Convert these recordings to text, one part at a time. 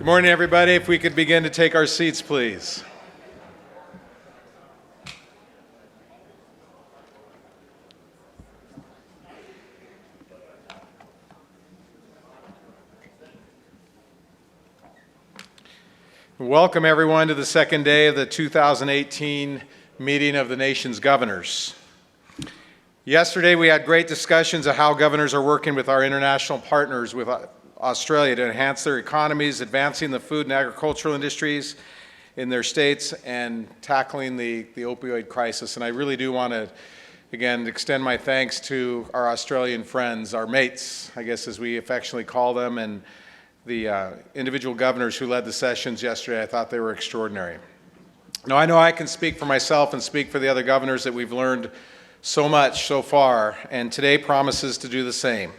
Good morning, everybody. If we could begin to take our seats, please. Welcome, everyone, to the second day of the 2018 meeting of the nation's governors. Yesterday, we had great discussions of how governors are working with our international partners with Australia to enhance their economies, advancing the food and agricultural industries in their states, and tackling the opioid crisis. And I really do want to, again, extend my thanks to our Australian friends, our mates, I guess as we affectionately call them, and the individual governors who led the sessions yesterday. I thought they were extraordinary. Now, I know I can speak for myself and speak for the other governors that we've learned so much so far, and today promises to do the same.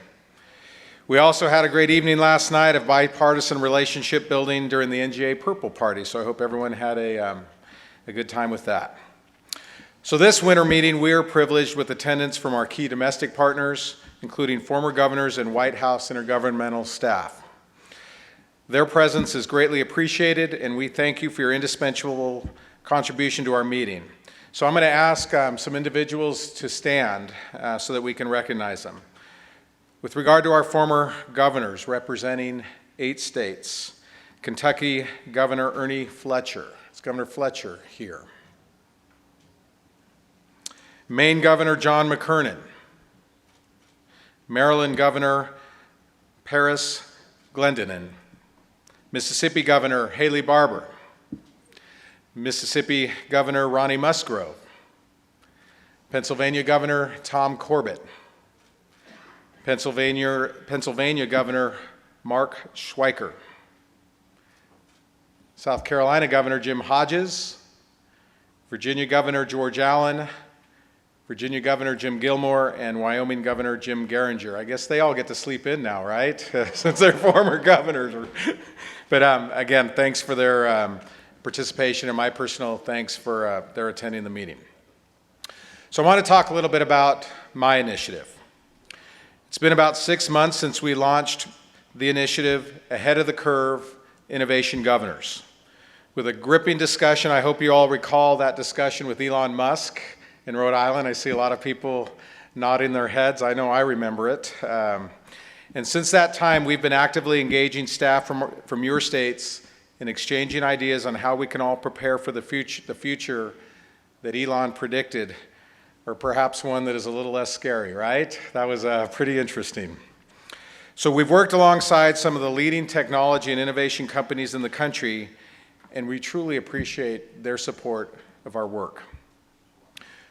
We also had a great evening last night of bipartisan relationship building during the NGA Purple Party, so I hope everyone had a good time with that. So this winter meeting, we are privileged with attendance from our key domestic partners, including former governors and White House intergovernmental staff. Their presence is greatly appreciated, and we thank you for your indispensable contribution to our meeting. So I'm going to ask some individuals to stand so that we can recognize them. With regard to our former governors representing 8 states, Kentucky Governor Ernie Fletcher. Is Governor Fletcher here? Maine Governor John McKernan. Maryland Governor Paris Glendening. Mississippi Governor Haley Barbour. Mississippi Governor Ronnie Musgrove. Pennsylvania Governor Tom Corbett. Pennsylvania Governor Mark Schweiker. South Carolina Governor Jim Hodges. Virginia Governor George Allen. Virginia Governor Jim Gilmore, and Wyoming Governor Jim Geringer. I guess they all get to sleep in now, right? Since they're former governors. But again, thanks for their participation, and my personal thanks for their attending the meeting. So I want to talk a little bit about my initiative. It's been about 6 months since we launched the initiative, Ahead of the Curve Innovation Governors. With a gripping discussion, I hope you all recall that discussion with Elon Musk in Rhode Island. I see a lot of people nodding their heads. I know I remember it. And since that time, we've been actively engaging staff from your states in exchanging ideas on how we can all prepare for the future that Elon predicted, or perhaps one that is a little less scary, right? That was pretty interesting. So we've worked alongside some of the leading technology and innovation companies in the country, and we truly appreciate their support of our work.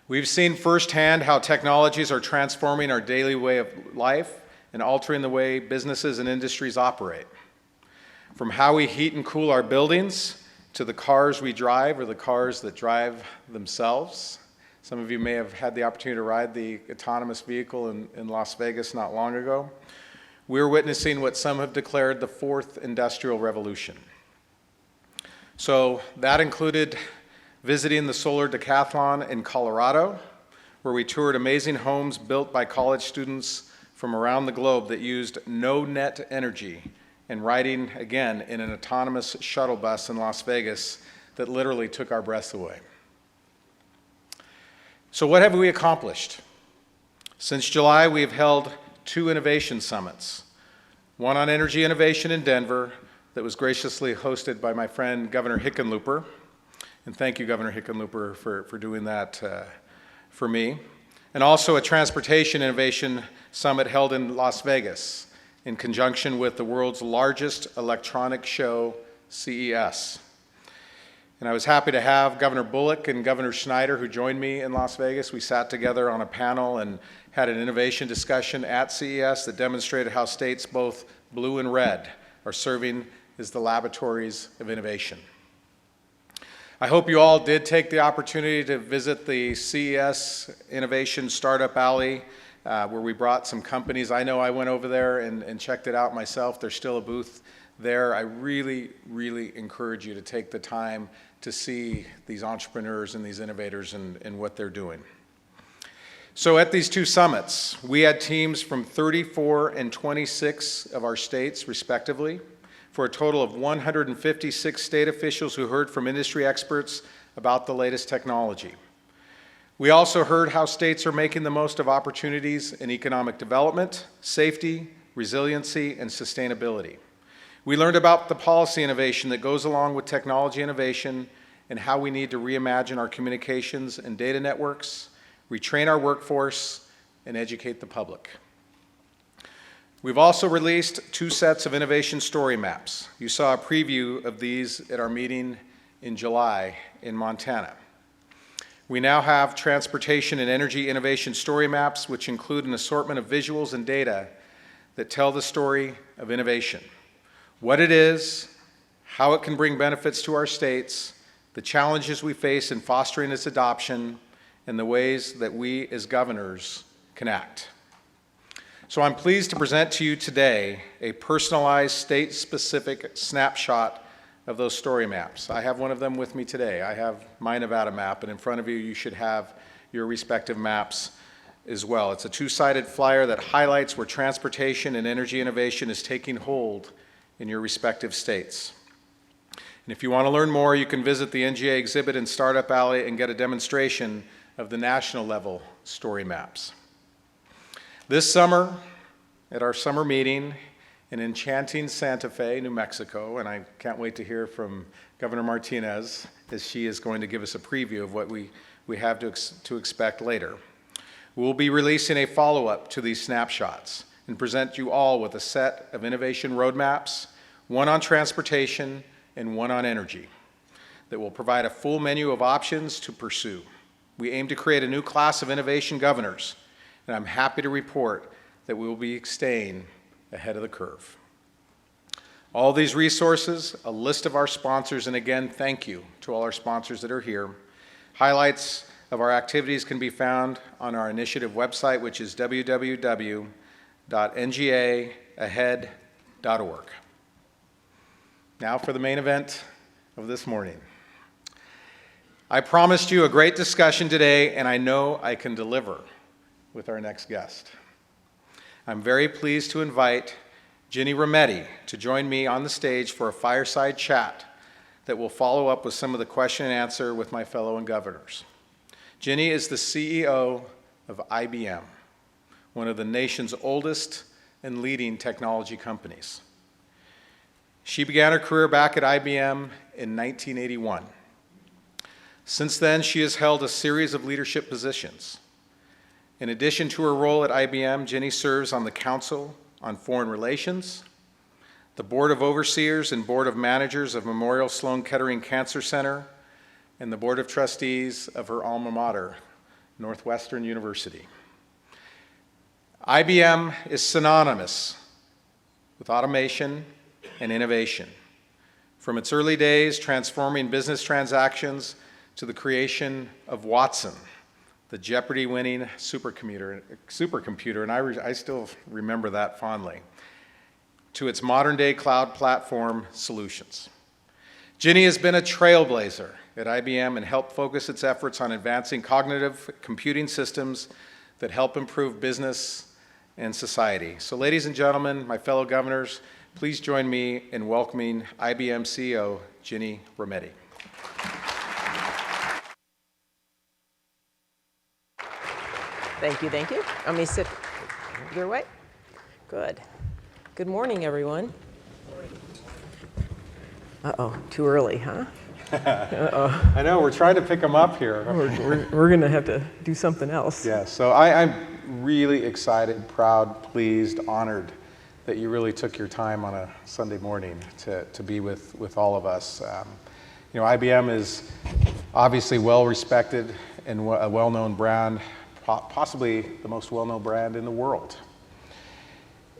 We've seen firsthand how technologies are transforming our daily way of life and altering the way businesses and industries operate. From how we heat and cool our buildings to the cars we drive or the cars that drive themselves. Some of you may have had the opportunity to ride the autonomous vehicle in Las Vegas not long ago. We're witnessing what some have declared the 4th industrial revolution. So that included visiting the Solar Decathlon in Colorado, where we toured amazing homes built by college students from around the globe that used no net energy, and riding, again, in an autonomous shuttle bus in Las Vegas that literally took our breaths away. So what have we accomplished? Since July, we have held 2 innovation summits, one on energy innovation in Denver that was graciously hosted by my friend Governor Hickenlooper. And thank you, Governor Hickenlooper, for doing that for me. And also a transportation innovation summit held in Las Vegas in conjunction with the world's largest electronic show, CES. And I was happy to have Governor Bullock and Governor Schneider, who joined me in Las Vegas. We sat together on a panel and had an innovation discussion at CES that demonstrated how states both blue and red are serving as the laboratories of innovation. I hope you all did take the opportunity to visit the CES Innovation Startup Alley, where we brought some companies. I know I went over there and checked it out myself. There's still a booth there. I really, really encourage you to take the time to see these entrepreneurs and these innovators and what they're doing. So at these 2 summits, we had teams from 34 and 26 of our states, respectively, for a total of 156 state officials who heard from industry experts about the latest technology. We also heard how states are making the most of opportunities in economic development, safety, resiliency, and sustainability. We learned about the policy innovation that goes along with technology innovation and how we need to reimagine our communications and data networks, retrain our workforce, and educate the public. We've also released 2 sets of innovation story maps. You saw a preview of these at our meeting in July in Montana. We now have transportation and energy innovation story maps, which include an assortment of visuals and data that tell the story of innovation. What it is, how it can bring benefits to our states, the challenges we face in fostering its adoption, and the ways that we as governors can act. So I'm pleased to present to you today a personalized state-specific snapshot of those story maps. I have one of them with me today. I have my Nevada map, and in front of you, you should have your respective maps as well. It's a 2-sided flyer that highlights where transportation and energy innovation is taking hold in your respective states. And if you want to learn more, you can visit the NGA exhibit in Startup Alley and get a demonstration of the national level story maps. This summer, at our summer meeting in enchanting Santa Fe, New Mexico, and I can't wait to hear from Governor Martinez as she is going to give us a preview of what we have to expect later. We'll be releasing a follow-up to these snapshots and present you all with a set of innovation roadmaps, one on transportation and one on energy, that will provide a full menu of options to pursue. We aim to create a new class of innovation governors, and I'm happy to report that we will be staying ahead of the curve. All these resources, a list of our sponsors, and again, thank you to all our sponsors that are here. Highlights of our activities can be found on our initiative website, which is www.ngaahead.org. Now for the main event of this morning. I promised you a great discussion today, and I know I can deliver with our next guest. I'm very pleased to invite Ginni Rometty to join me on the stage for a fireside chat that will follow up with some of the question and answer with my fellow governors. Ginni is the CEO of IBM, one of the nation's oldest and leading technology companies. She began her career back at IBM in 1981. Since then, she has held a series of leadership positions. In addition to her role at IBM, Ginni serves on the Council on Foreign Relations, the Board of Overseers and Board of Managers of Memorial Sloan Kettering Cancer Center, and the Board of Trustees of her alma mater, Northwestern University. IBM is synonymous with automation and innovation. From its early days transforming business transactions to the creation of Watson, the Jeopardy-winning supercomputer, and I still remember that fondly, to its modern-day cloud platform solutions. Ginni has been a trailblazer at IBM and helped focus its efforts on advancing cognitive computing systems that help improve business and society. So ladies and gentlemen, my fellow governors, please join me in welcoming IBM CEO Ginni Rometty. Thank you, thank you. Let me sit your way. Good. Good morning, everyone. Uh-oh, too early, huh? Uh-oh. I know, we're trying to pick them up here. We're going to have to do something else. Yeah, so I'm really excited, proud, pleased, honored that you really took your time on a Sunday morning to be with all of us. You know, IBM is obviously well-respected and a well-known brand, possibly the most well-known brand in the world.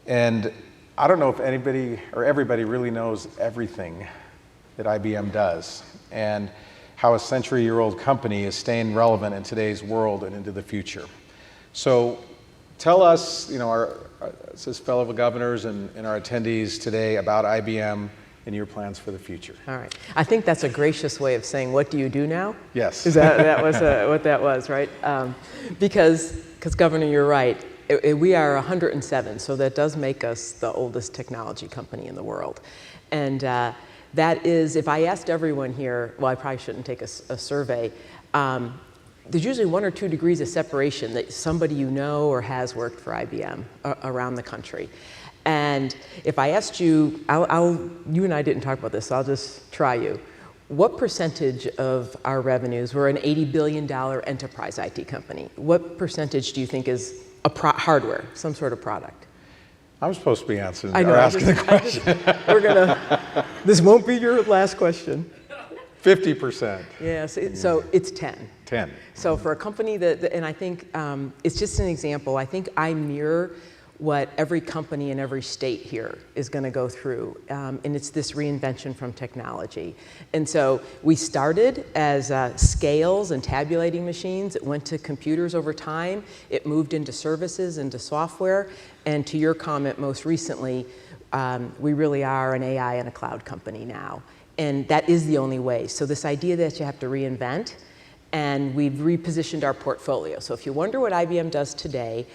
And I don't know if anybody or everybody really knows everything that IBM does and how a century-year-old company is staying relevant in today's world and into the future. So tell us, you know, as fellow governors and our attendees today about IBM and your plans for the future. All right. I think that's a gracious way of saying, what do you do now? Yes. Is that was what that was, right? Because Governor, you're right. We are 107, so that does make us the oldest technology company in the world. And that is, if I asked everyone here, well, I probably shouldn't take a survey, there's usually 1 or 2 degrees of separation that somebody you know or has worked for IBM around the country. And if I asked you, you and I didn't talk about this, so I'll just try you. What percentage of our revenues, we're an $80 billion enterprise IT company, what percentage do you think is hardware, some sort of product? I'm supposed to be answering I know, or asking the question. This won't be your last question. 50%. Yeah, so it's 10. 10. So for a company and I think it's just an example. I think I mirror what every company in every state here is going to go through, and it's this reinvention from technology. And so we started as scales and tabulating machines. It went to computers over time. It moved into services, into software, and to your comment most recently, we really are an AI and a cloud company now. And that is the only way. So this idea that you have to reinvent, and we've repositioned our portfolio. So if you wonder what IBM does today,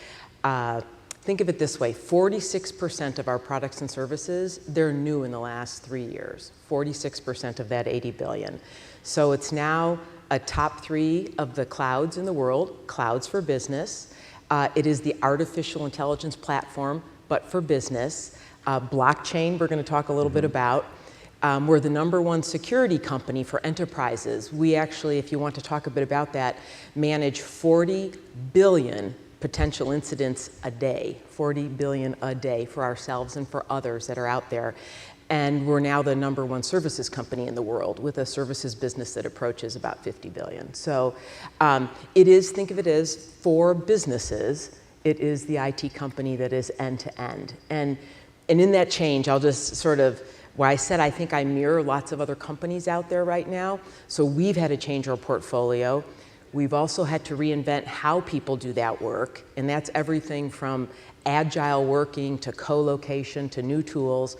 think of it this way, 46% of our products and services, they're new in the last 3 years, 46% of that 80 billion. So it's now a top 3 of the clouds in the world, clouds for business. It is the artificial intelligence platform, but for business. Blockchain, we're going to talk a little bit about. We're the #1 security company for enterprises. We actually, if you want to talk a bit about that, manage 40 billion potential incidents a day, 40 billion a day for ourselves and for others that are out there. And we're now the #1 services company in the world with a services business that approaches about 50 billion. So it is, think of it as for businesses, it is the IT company that is end to end. And in that change, I'll just sort of, where I said I think I mirror lots of other companies out there right now. So we've had to change our portfolio. We've also had to reinvent how people do that work, and that's everything from agile working to co-location to new tools.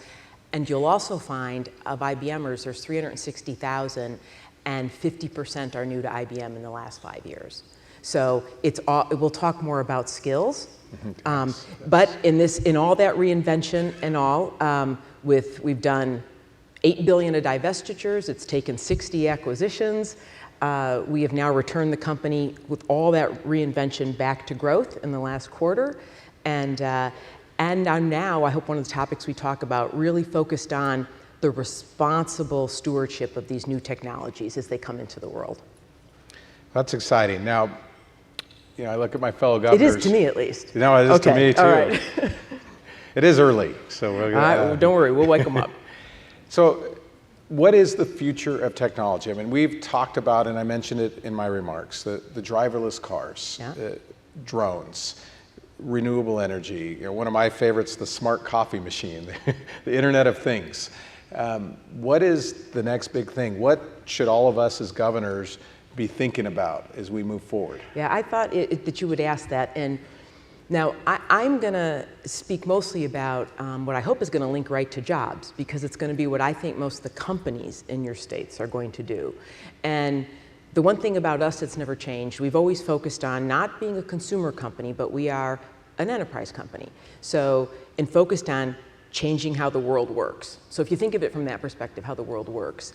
And you'll also find of IBMers, there's 360,000, and 50% are new to IBM in the last 5 years. So we'll talk more about skills, but in all that reinvention and all, we've done 8 billion of divestitures. It's taken 60 acquisitions. We have now returned the company with all that reinvention back to growth in the last quarter. And I'm now, I hope one of the topics we talk about, really focused on the responsible stewardship of these new technologies as they come into the world. That's exciting. Now, I look at my fellow governors. It is to me, at least. No, it is okay, to me, too. All right. It is early, so we're gonna, don't worry, we'll wake them up. So, what is the future of technology? I mean, we've talked about, and I mentioned it in my remarks, the driverless cars, drones, renewable energy. One of my favorites, the smart coffee machine, the Internet of Things. What is the next big thing? What should all of us as governors be thinking about as we move forward? Yeah, I thought that you would ask that. And now I'm going to speak mostly about what I hope is going to link right to jobs, because it's going to be what I think most of the companies in your states are going to do. And the one thing about us that's never changed, we've always focused on not being a consumer company, but we are an enterprise company. So, and focused on changing how the world works. So if you think of it from that perspective, how the world works.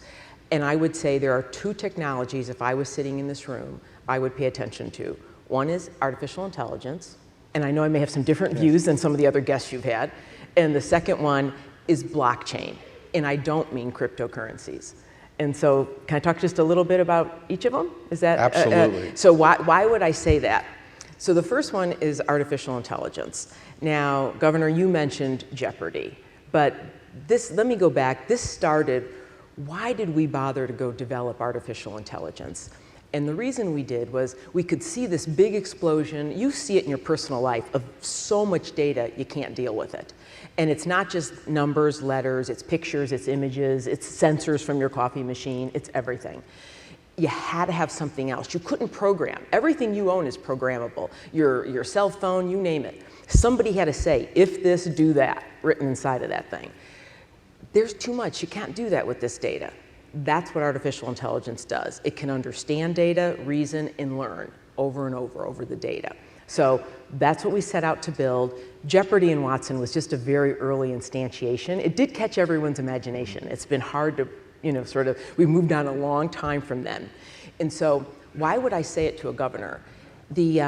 And I would say there are 2 technologies, if I was sitting in this room, I would pay attention to. One is artificial intelligence, and I know I may have some different views than some of the other guests you've had. And the second one is blockchain, and I don't mean cryptocurrencies. And so can I talk just a little bit about each of them? Is that absolutely? So why would I say that? So the first one is artificial intelligence. Now, Governor, you mentioned Jeopardy, but let me go back. This started, why did we bother to go develop artificial intelligence? And the reason we did was we could see this big explosion. You see it in your personal life of so much data, you can't deal with it. And it's not just numbers, letters, it's pictures, it's images, it's sensors from your coffee machine, it's everything. You had to have something else. You couldn't program. Everything you own is programmable. Your cell phone, you name it. Somebody had to say, if this, do that, written inside of that thing. There's too much. You can't do that with this data. That's what artificial intelligence does. It can understand data, reason, and learn over and over the data. So that's what we set out to build. Jeopardy and Watson was just a very early instantiation. It did catch everyone's imagination. It's been hard to, we moved on a long time from then. And so why would I say it to a governor? The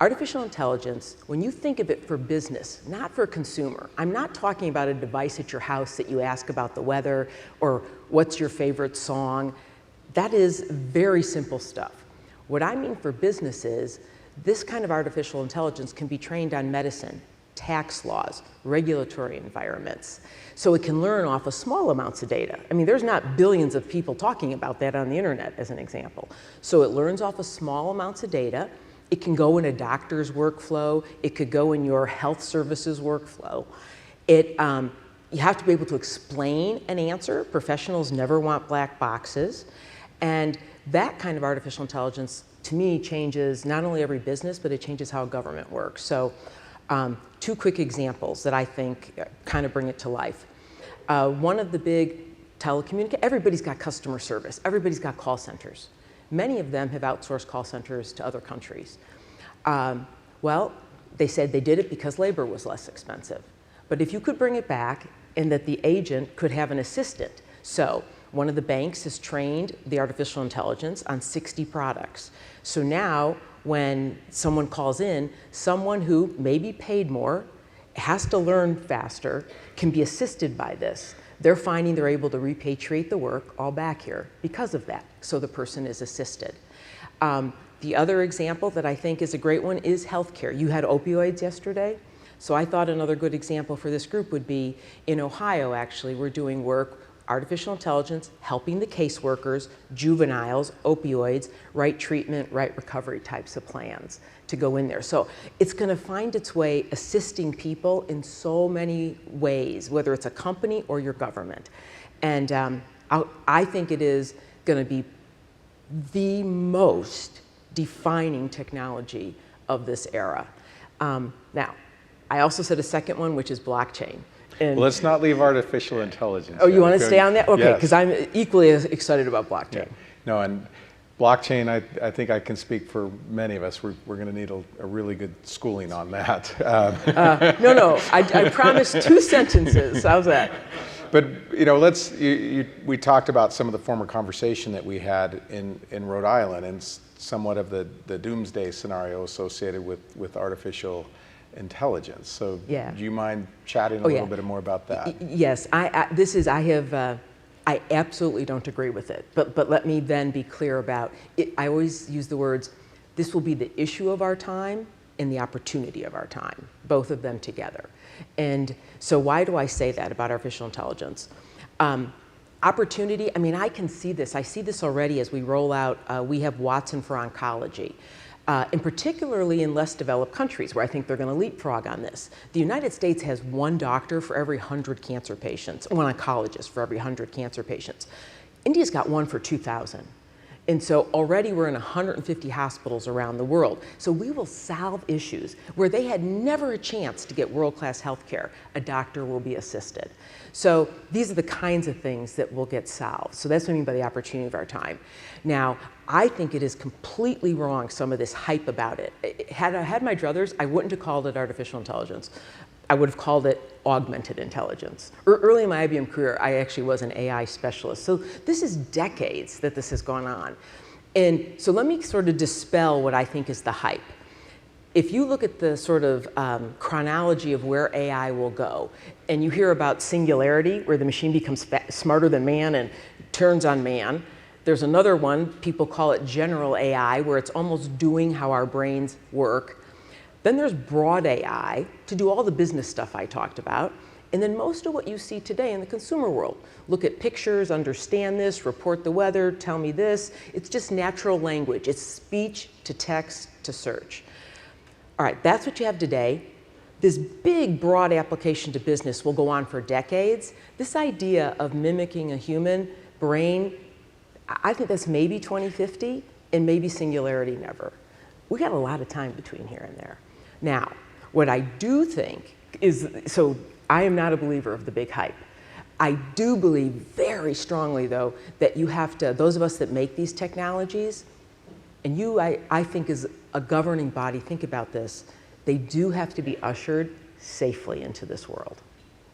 artificial intelligence, when you think of it for business, not for consumer, I'm not talking about a device at your house that you ask about the weather or what's your favorite song. That is very simple stuff. What I mean for business is this kind of artificial intelligence can be trained on medicine, tax laws, regulatory environments. So it can learn off of small amounts of data. I mean, there's not billions of people talking about that on the internet, as an example. So it learns off of small amounts of data. It can go in a doctor's workflow. It could go in your health services workflow. You have to be able to explain an answer. Professionals never want black boxes. And that kind of artificial intelligence, to me, changes not only every business, but it changes how government works. So two quick examples that I think kind of bring it to life. One of the big everybody's got customer service. Everybody's got call centers. Many of them have outsourced call centers to other countries. Well, they said they did it because labor was less expensive. But if you could bring it back and that the agent could have an assistant. So one of the banks has trained the artificial intelligence on 60 products. So now when someone calls in, someone who may be paid more, has to learn faster, can be assisted by this. They're finding they're able to repatriate the work all back here because of that. So the person is assisted. The other example that I think is a great one is healthcare. You had opioids yesterday. So I thought another good example for this group would be in Ohio, actually, we're doing work, artificial intelligence, helping the caseworkers, juveniles, opioids, right treatment, right recovery types of plans to go in there. So it's going to find its way assisting people in so many ways, whether it's a company or your government. And I think it is going to be the most defining technology of this era. Now, I also said a second one, which is blockchain. Well, let's not leave artificial intelligence. Oh, you want to stay on that? Okay, because Yes. I'm equally as excited about blockchain. Yeah. No, and blockchain, I think I can speak for many of us. We're going to need a really good schooling on that. No, I promised 2 sentences. How's that? But we talked about some of the former conversation that we had in Rhode Island and somewhat of the doomsday scenario associated with artificial intelligence. So Yeah. do you mind chatting a little bit more about that? Yes, I absolutely don't agree with it. But let me then be clear about it. I always use the words, this will be the issue of our time and the opportunity of our time, both of them together. And so why do I say that about artificial intelligence? Opportunity, I mean, I can see this. I see this already as we roll out, we have Watson for oncology. And particularly in less developed countries where I think they're going to leapfrog on this. The United States has 1 doctor for every 100 cancer patients, 1 oncologist for every 100 cancer patients. India's got 1 for 2,000. And so already we're in 150 hospitals around the world. So we will solve issues where they had never a chance to get world-class health care. A doctor will be assisted. So these are the kinds of things that will get solved. So that's what I mean by the opportunity of our time. Now, I think it is completely wrong, some of this hype about it. Had I had my druthers, I wouldn't have called it artificial intelligence. I would have called it augmented intelligence. Early in my IBM career, I actually was an AI specialist. So this is decades that this has gone on. And so let me sort of dispel what I think is the hype. If you look at the sort of chronology of where AI will go, and you hear about singularity, where the machine becomes smarter than man and turns on man, there's another one, people call it general AI, where it's almost doing how our brains work. Then there's broad AI to do all the business stuff I talked about. And then most of what you see today in the consumer world. Look at pictures, understand this, report the weather, tell me this. It's just natural language. It's speech to text to search. All right, that's what you have today. This big, broad application to business will go on for decades. This idea of mimicking a human brain, I think that's maybe 2050, and maybe singularity never. We got a lot of time between here and there. Now, what I do think is, so I am not a believer of the big hype. I do believe very strongly, though, that you have to, those of us that make these technologies, And you, I think, as a governing body, think about this. They do have to be ushered safely into this world.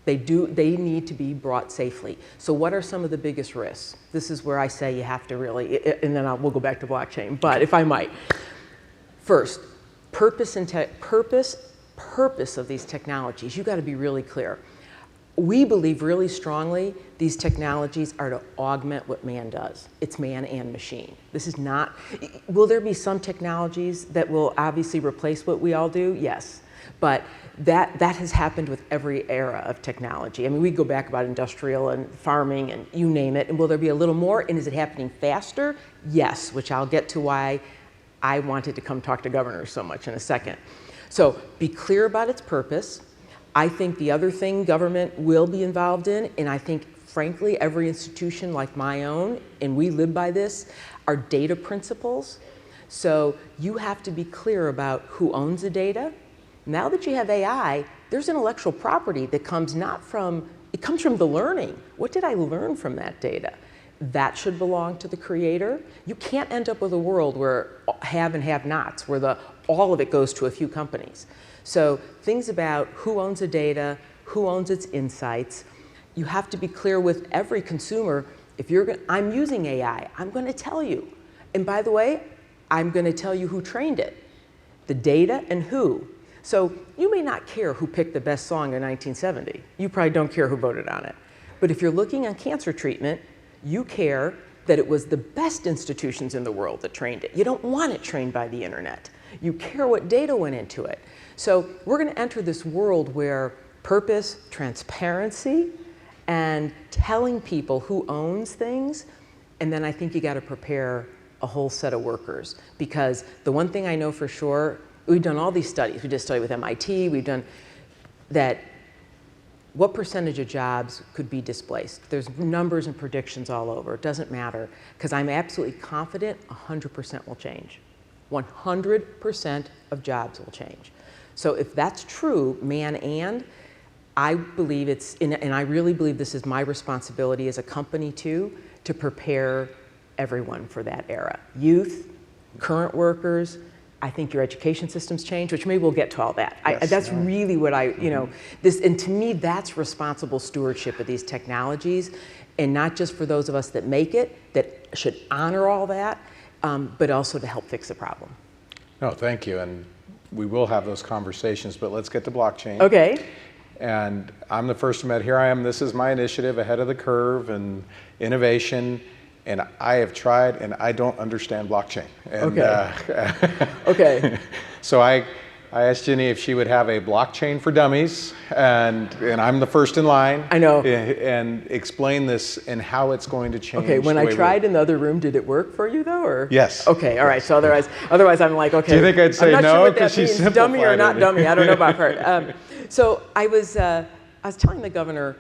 They need to be brought safely. So what are some of the biggest risks? This is where I say you have to really, and then we'll go back to blockchain, but if I might. First, purpose of these technologies, you've got to be really clear. We believe really strongly these technologies are to augment what man does. It's man and machine. This is not, will there be some technologies that will obviously replace what we all do? Yes, but that has happened with every era of technology. I mean, we go back about industrial and farming and you name it, and will there be a little more, and is it happening faster? Yes, which I'll get to why I wanted to come talk to governors so much in a second. So be clear about its purpose. I think the other thing government will be involved in, and I think, frankly, every institution like my own, and we live by this, are data principles. So you have to be clear about who owns the data. Now that you have AI, there's intellectual property that comes it comes from the learning. What did I learn from that data? That should belong to the creator. You can't end up with a world where have and have-nots, where all of it goes to a few companies. So things about who owns the data, who owns its insights. You have to be clear with every consumer. If I'm using AI, I'm going to tell you. And by the way, I'm going to tell you who trained it, the data and who. So you may not care who picked the best song in 1970. You probably don't care who voted on it. But if you're looking on cancer treatment, you care that it was the best institutions in the world that trained it. You don't want it trained by the internet. You care what data went into it. So we're going to enter this world where purpose, transparency, and telling people who owns things, and then I think you got to prepare a whole set of workers. Because the one thing I know for sure, we've done all these studies. We did a study with MIT. We've done that. What percentage of jobs could be displaced? There's numbers and predictions all over. It doesn't matter, because I'm absolutely confident 100% will change. 100% of jobs will change. So if that's true, I believe and I really believe this is my responsibility as a company too, to prepare everyone for that era. Youth, current workers, I think your education systems change, which maybe we'll get to all that. Yes, That's really what and to me, that's responsible stewardship of these technologies, and not just for those of us that make it, that should honor all that, but also to help fix the problem. No, thank you, and we will have those conversations, but let's get to blockchain. Okay. And I'm the first to admit, here I am, this is my initiative, ahead of the curve and innovation. And I have tried, and I don't understand blockchain. And, okay. Okay. So I asked Ginni if she would have a blockchain for dummies, and I'm the first in line. I know. And explain this and how it's going to change. Okay. When I tried in the other room, did it work for you though, or? Yes. Okay. All right. So otherwise, I'm like, okay. Do you think I'd say I'm not no? sure what that Because she means, simplified dummy or not it. dummy. I don't know about her. So I was telling the governor,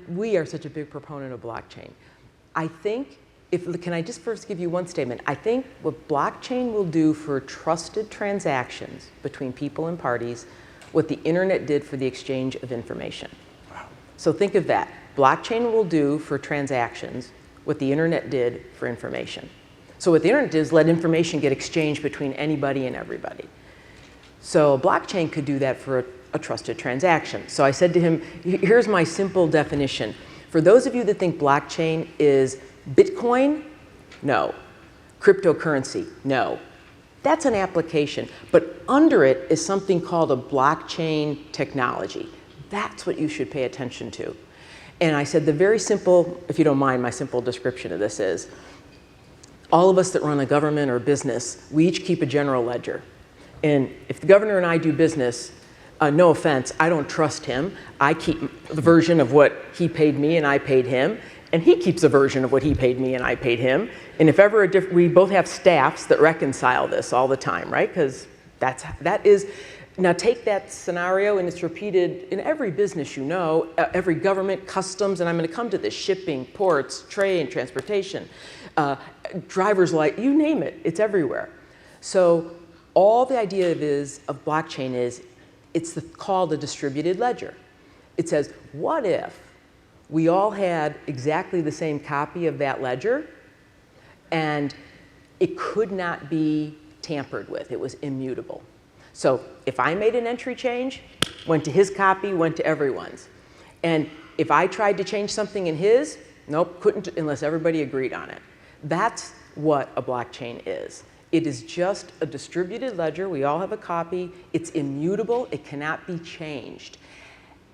we are such a big proponent of blockchain. I think, can I just first give you one statement? I think what blockchain will do for trusted transactions between people and parties, what the internet did for the exchange of information. Wow. So think of that. Blockchain will do for transactions what the internet did for information. So what the internet did is let information get exchanged between anybody and everybody. So blockchain could do that for a trusted transaction. So I said to him, here's my simple definition. For those of you that think blockchain is Bitcoin, no. Cryptocurrency, no. That's an application, but under it is something called a blockchain technology. That's what you should pay attention to. And I said the very simple, if you don't mind, my simple description of this is, all of us that run a government or business, we each keep a general ledger. And if the governor and I do business, no offense, I don't trust him. I keep the version of what he paid me and I paid him, and he keeps a version of what he paid me and I paid him. And if ever we both have staffs that reconcile this all the time, right? Because that is, now take that scenario and it's repeated in every business you know, every government, customs, and I'm going to come to this, shipping, ports, trade, transportation, driver's light, you name it, it's everywhere. So all the idea of blockchain is, it's called a distributed ledger. It says, what if we all had exactly the same copy of that ledger, and It could not be tampered with. It was immutable. So if I made an entry change, went to his copy, went to everyone's. And if I tried to change something in his, nope, couldn't unless everybody agreed on it. That's what a blockchain is. It is just a distributed ledger. We all have a copy. It's immutable. It cannot be changed.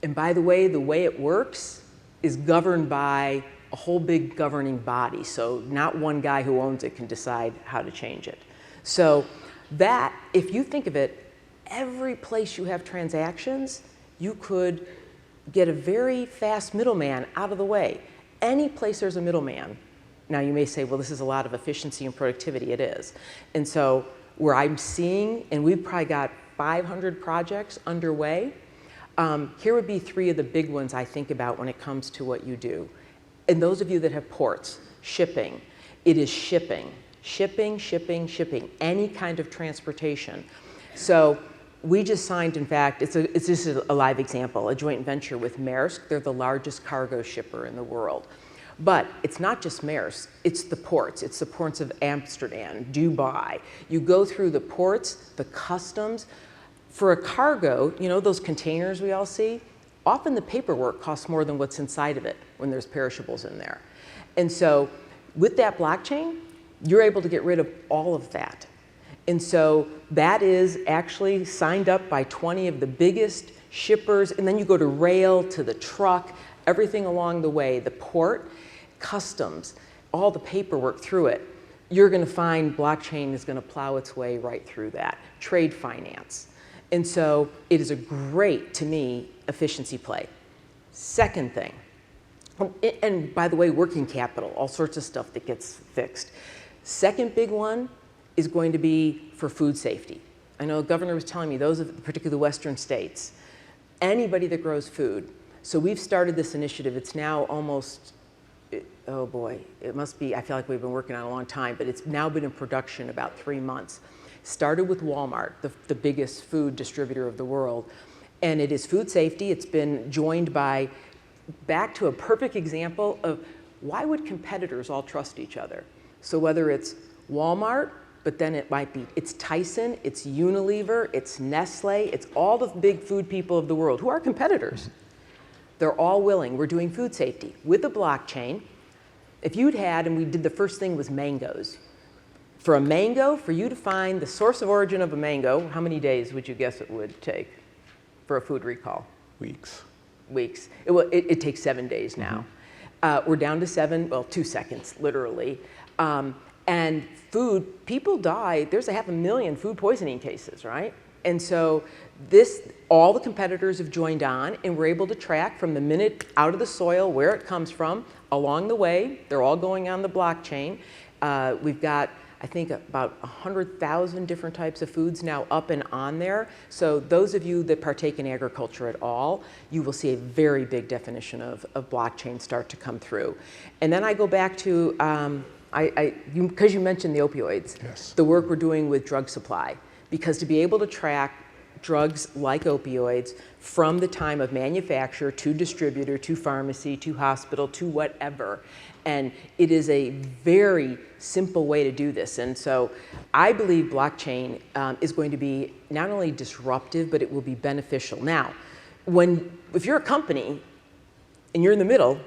And by the way it works is governed by a whole big governing body. So not one guy who owns it can decide how to change it. So that, if you think of it, every place you have transactions, you could get a very fast middleman out of the way. Any place there's a middleman. Now you may say, well, this is a lot of efficiency and productivity. It is. And so where I'm seeing, and we've probably got 500 projects underway, here would be 3 of the big ones I think about when it comes to what you do. And those of you that have ports, shipping, it is shipping. Shipping, shipping, shipping, any kind of transportation. So we just signed, in fact, it's just a live example, a joint venture with Maersk. They're the largest cargo shipper in the world. But it's not just Maersk, it's the ports. It's the ports of Amsterdam, Dubai. You go through the ports, the customs. For a cargo, you know those containers we all see? Often the paperwork costs more than what's inside of it when there's perishables in there. And so with that blockchain, you're able to get rid of all of that. And so that is actually signed up by 20 of the biggest shippers. And then you go to rail, to the truck, everything along the way, the port, customs, all the paperwork through it. You're going to find blockchain is going to plow its way right through that. Trade finance. And so it is a great, to me, efficiency play. Second thing, and by the way, working capital, all sorts of stuff that gets fixed. Second big one is going to be for food safety. I know the governor was telling me those, particularly the western states, anybody that grows food. So we've started this initiative. It's now almost, oh boy, it must be, I feel like we've been working on it a long time, but it's now been in production about 3 months. Started with Walmart, the biggest food distributor of the world. And it is food safety. It's been joined by, back to a perfect example of why would competitors all trust each other? So whether it's Walmart, but then it might be, it's Tyson, it's Unilever, it's Nestle, it's all the big food people of the world who are competitors. They're all willing. We're doing food safety with the blockchain. If you'd had, and we did the first thing was mangoes. For a mango, for you to find the source of origin of a mango, how many days would you guess it would take for a food recall? Weeks. Weeks. It takes 7 days now. We're down to 2 seconds, literally. And food, people die. There's 500,000 food poisoning cases, right? And so all the competitors have joined on, and we're able to track from the minute out of the soil where it comes from. Along the way, they're all going on the blockchain. We've got, I think, about 100,000 different types of foods now up and on there. So those of you that partake in agriculture at all, you will see a very big definition of blockchain start to come through. And then I go back to, because you mentioned the opioids, yes. The work we're doing with drug supply. Because to be able to track drugs like opioids from the time of manufacture to distributor, to pharmacy, to hospital, to whatever. And it is a very simple way to do this. And so I believe blockchain is going to be not only disruptive, but it will be beneficial. Now, if you're a company and you're in the middle,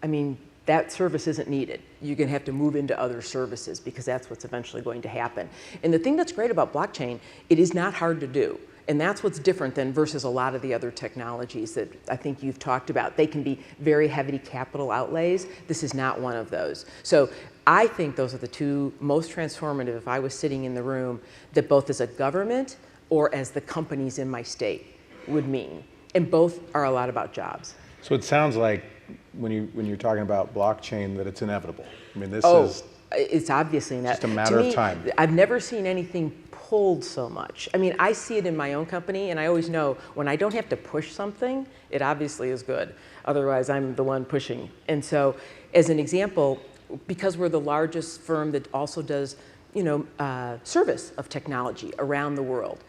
I mean, that service isn't needed. You're going to have to move into other services because that's what's eventually going to happen. And the thing that's great about blockchain, it is not hard to do. And that's what's different than versus a lot of the other technologies that I think you've talked about. They can be very heavy capital outlays. This is not one of those. So I think those are the 2 most transformative, if I was sitting in the room, that both as a government or as the companies in my state would mean. And both are a lot about jobs. So it sounds like when you're talking about blockchain that it's inevitable. I mean, this is it's obviously just a matter of time. I've never seen anything pulled so much. I mean, I see it in my own company, and I always know when I don't have to push something, it obviously is good. Otherwise, I'm the one pushing. And so, as an example, because we're the largest firm that also does, service of technology around the world,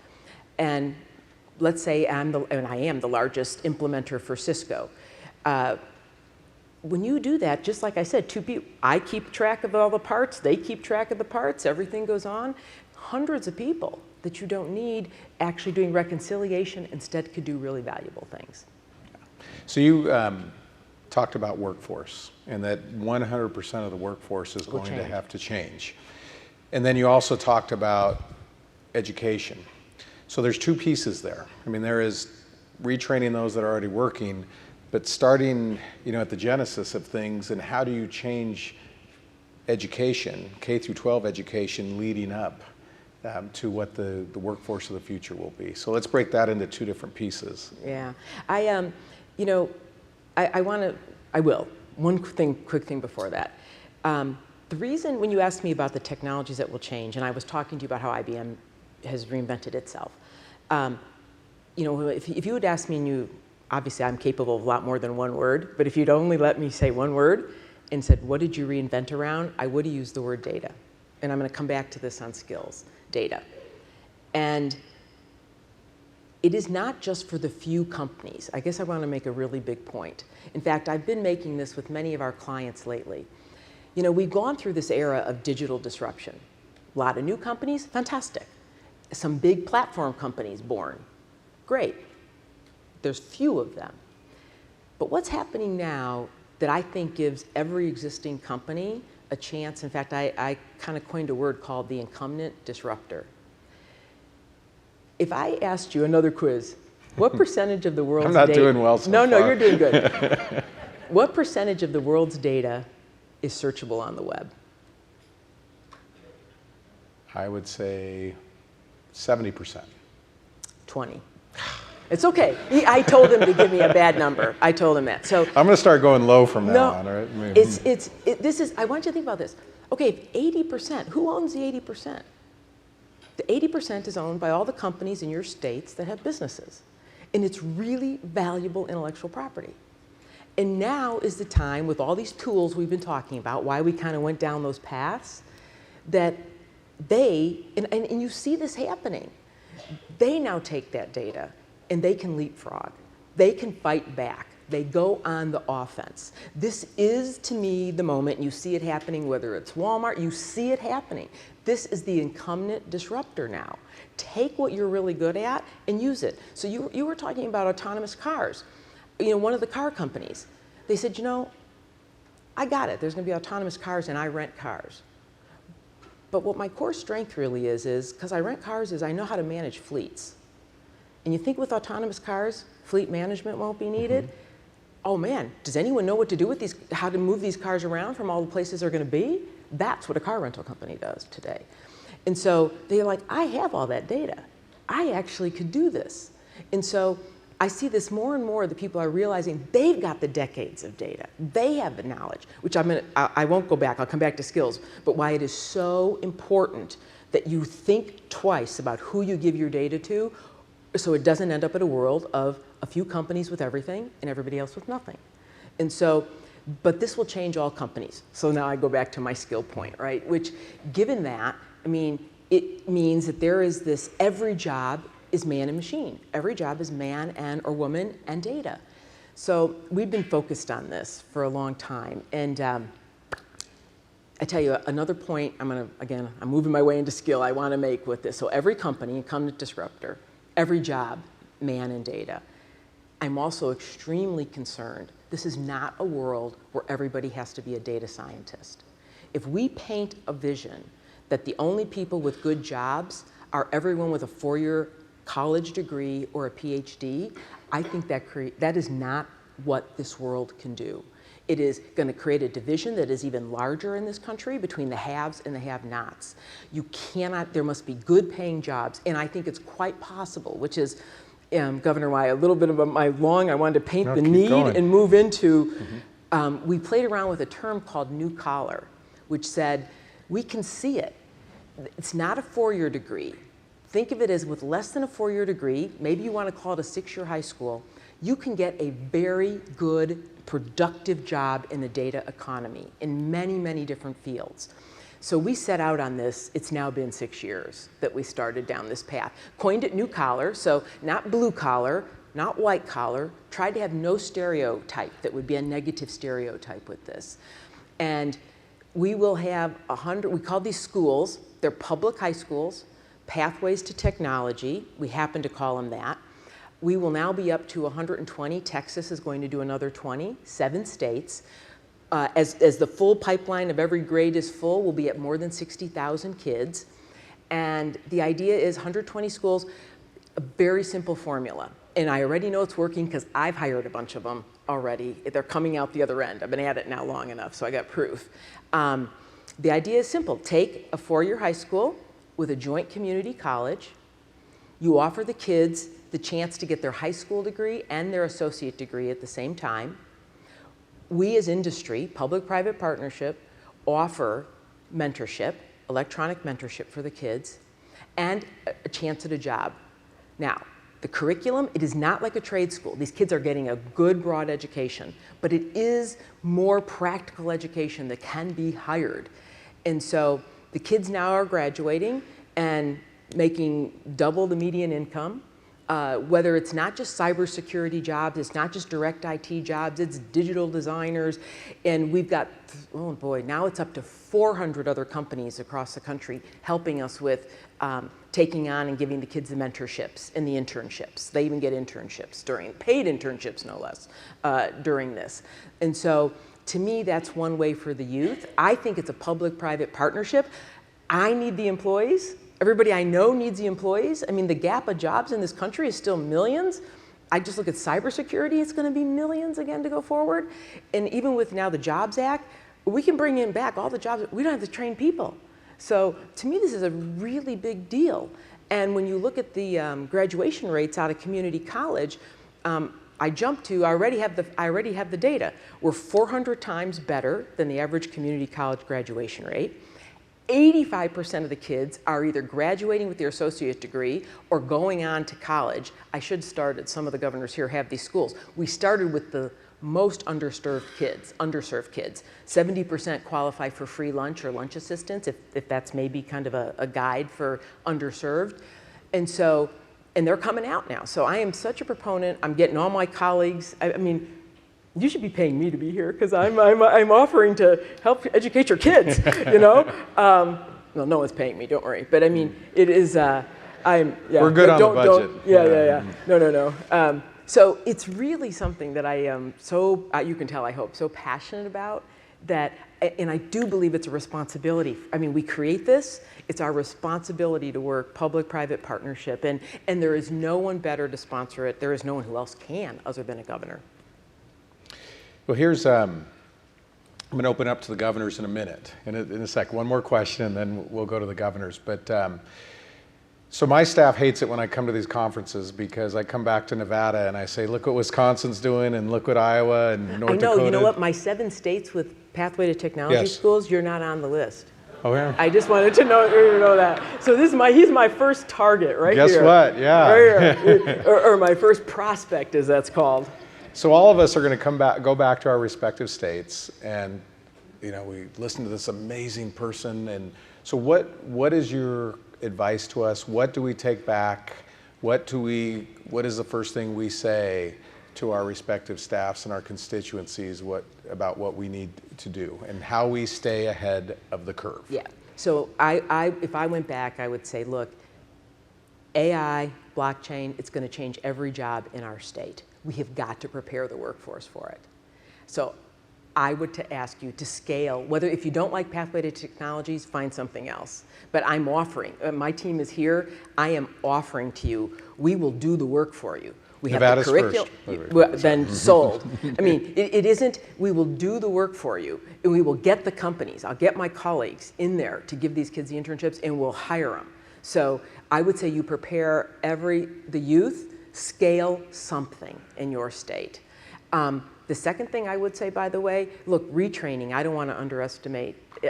and let's say I am the largest implementer for Cisco. when you do that, just like I said, I keep track of all the parts, they keep track of the parts, everything goes on. Hundreds of people that you don't need actually doing reconciliation instead could do really valuable things. So you talked about workforce and that 100% of the workforce is going to have to change. And then you also talked about education. So there's two pieces there. I mean, there is retraining those that are already working, but starting, at the genesis of things, and how do you change education, K through 12 education, leading up to what the workforce of the future will be. So let's break that into two different pieces. Yeah, I will. One quick thing before that. The reason, when you asked me about the technologies that will change, and I was talking to you about how IBM has reinvented itself, if you had asked me, and obviously I'm capable of a lot more than one word, but if you'd only let me say one word and said, what did you reinvent around, I would have used the word data. And I'm going to come back to this on skills, data. And it is not just for the few companies. I guess I want to make a really big point. In fact, I've been making this with many of our clients lately. We've gone through this era of digital disruption. A lot of new companies, fantastic. Some big platform companies born, great. There's few of them. But what's happening now that I think gives every existing company a chance, in fact, I kind of coined a word called the incumbent disruptor. If I asked you another quiz, what percentage of the world's data... I'm not doing well so far. No, you're doing good. What percentage of the world's data is searchable on the web? I would say 70%. 20. It's okay. I told him to give me a bad number. I told him that. So I'm going to start going low from now on, right? I want you to think about this. Okay, if 80%, who owns the 80%? The 80% is owned by all the companies in your states that have businesses. And it's really valuable intellectual property. And now is the time, with all these tools we've been talking about, why we kind of went down those paths, that and you see this happening, they now take that data and they can leapfrog. They can fight back. They go on the offense. This is, to me, the moment, and you see it happening, whether it's Walmart, you see it happening. This is the incumbent disruptor now. Take what you're really good at and use it. So you were talking about autonomous cars. One of the car companies, they said, I got it. There's going to be autonomous cars and I rent cars. But what my core strength really is because I rent cars, is I know how to manage fleets. And you think with autonomous cars, fleet management won't be needed? Mm-hmm. Oh man, does anyone know what to do with these, how to move these cars around from all the places they're going to be? That's what a car rental company does today. And so they're like, I have all that data. I actually could do this. And so I see this more and more, the people are realizing they've got the decades of data. They have the knowledge, which I won't go back, I'll come back to skills, but why it is so important that you think twice about who you give your data to, so it doesn't end up in a world of a few companies with everything and everybody else with nothing. And so, but this will change all companies. So now I go back to my skill point, right? Which, given that, it means that there is this, every job is man and machine. Every job is man and or woman and data. So we've been focused on this for a long time. And I tell you, another point, I'm moving my way into skill I want to make with this. So every company, incumbent disruptor, every job, man and data. I'm also extremely concerned. This is not a world where everybody has to be a data scientist. If we paint a vision that the only people with good jobs are everyone with a 4-year college degree or a PhD, I think that is not what this world can do. It is going to create a division that is even larger in this country between the haves and the have-nots. There must be good paying jobs, and I think it's quite possible, which is, Governor, why a little bit of I wanted to paint the need and move into, we played around with a term called new collar, which said, we can see it. It's not a 4-year degree. Think of it as with less than a 4-year degree, maybe you want to call it a 6-year high school, you can get a very good, productive job in the data economy in many, many different fields. So we set out on this, it's now been 6 years that we started down this path. Coined it new collar, so not blue collar, not white collar, tried to have no stereotype that would be a negative stereotype with this. And we will have 100, we call these schools, they're public high schools, pathways to technology, we happen to call them that. We will now be up to 120. Texas is going to do another 20, 7 states. As the full pipeline of every grade is full, we'll be at more than 60,000 kids. And the idea is 120 schools, a very simple formula. And I already know it's working because I've hired a bunch of them already. They're coming out the other end. I've been at it now long enough, so I got proof. The idea is simple. Take a 4-year high school with a joint community college. You offer the kids the chance to get their high school degree and their associate degree at the same time. We as industry, public-private partnership, offer mentorship, electronic mentorship for the kids, and a chance at a job. Now, the curriculum, it is not like a trade school. These kids are getting a good broad education, but it is more practical education that can be hired. And so the kids now are graduating and making double the median income. Whether it's not just cybersecurity jobs, it's not just direct IT jobs, it's digital designers. And we've got, oh boy, now it's up to 400 other companies across the country helping us with taking on and giving the kids the mentorships and the internships. They even get internships paid internships no less, during this. And so to me, that's one way for the youth. I think it's a public-private partnership. I need the employees. Everybody I know needs the employees. I mean, the gap of jobs in this country is still millions. I just look at cybersecurity, it's gonna be millions again to go forward. And even with now the Jobs Act, we can bring in back all the jobs. We don't have to train people. So to me, this is a really big deal. And when you look at the graduation rates out of community college, I already have the data. We're 400 times better than the average community college graduation rate. 85% of the kids are either graduating with their associate degree or going on to college. I should start at some of the governors here have these schools. We started with the most underserved kids. 70% qualify for free lunch or lunch assistance, if that's maybe kind of a guide for underserved. And they're coming out now. So I am such a proponent. I'm getting all my colleagues. I mean, you should be paying me to be here because I'm offering to help educate your kids, you know? Well, no one's paying me, don't worry. But I mean, it is, yeah. We're good on the budget. Yeah. No. So it's really something that I am you can tell, I hope, so passionate about that, and I do believe it's a responsibility. I mean, we create this, it's our responsibility to work public-private partnership, and there is no one better to sponsor it. There is no one who else can other than a governor. Well, here's, I'm going to open up to the governors in a minute, in a sec. One more question, and then we'll go to the governors. But so my staff hates it when I come to these conferences because I come back to Nevada and I say, look what Wisconsin's doing, and look what Iowa and North Dakota. You know what? My 7 states with Pathway to Technology schools, you're not on the list. Oh, yeah. I just wanted to know that. So he's my first target right here. Guess what? Yeah. Right here. or my first prospect, as that's called. So all of us are going to go back to our respective states, and we listen to this amazing person. And so, what is your advice to us? What do we take back? What is the first thing we say to our respective staffs and our constituencies about what we need to do and how we stay ahead of the curve? Yeah. So if I went back, I would say, look, AI, blockchain, it's going to change every job in our state. We have got to prepare the workforce for it. So I would ask you to scale, if you don't like Pathway to Technologies, find something else. But I'm offering, my team is here, I am offering to you, we will do the work for you. We have Nevada's the curriculum, then sold. I mean, it isn't, we will do the work for you, and we will get the companies, I'll get my colleagues in there to give these kids the internships, and we'll hire them. So I would say you prepare the youth, scale something in your state. The second thing I would say, by the way, look, retraining, I don't want to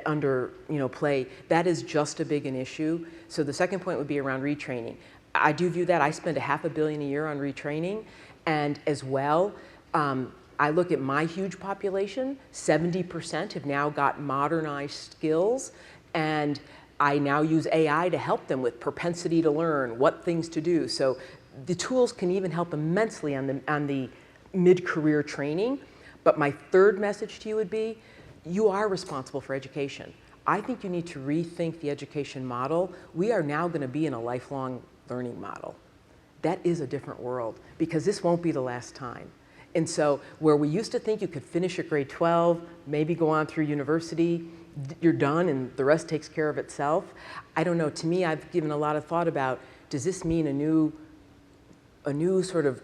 underplay. That is just as big an issue. So the second point would be around retraining. I do view that. I spend $500 million a year on retraining. And as well, I look at my huge population, 70% have now got modernized skills. And I now use AI to help them with propensity to learn, what things to do. So the tools can even help immensely on the mid-career training. But my third message to you would be, you are responsible for education. I think you need to rethink the education model. We are now going to be in a lifelong learning model. That is a different world, because this won't be the last time. And so where we used to think you could finish at grade 12, maybe go on through university, you're done and the rest takes care of itself. I don't know, to me, I've given a lot of thought about, does this mean a new sort of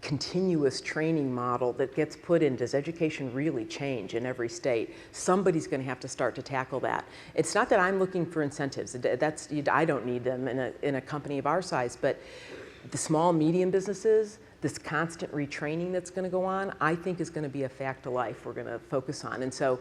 continuous training model that gets put in? Does education really change in every state? Somebody's going to have to start to tackle that. It's not that I'm looking for incentives. I don't need them in a company of our size, but the small, medium businesses, this constant retraining that's going to go on, I think is going to be a fact of life we're going to focus on. And so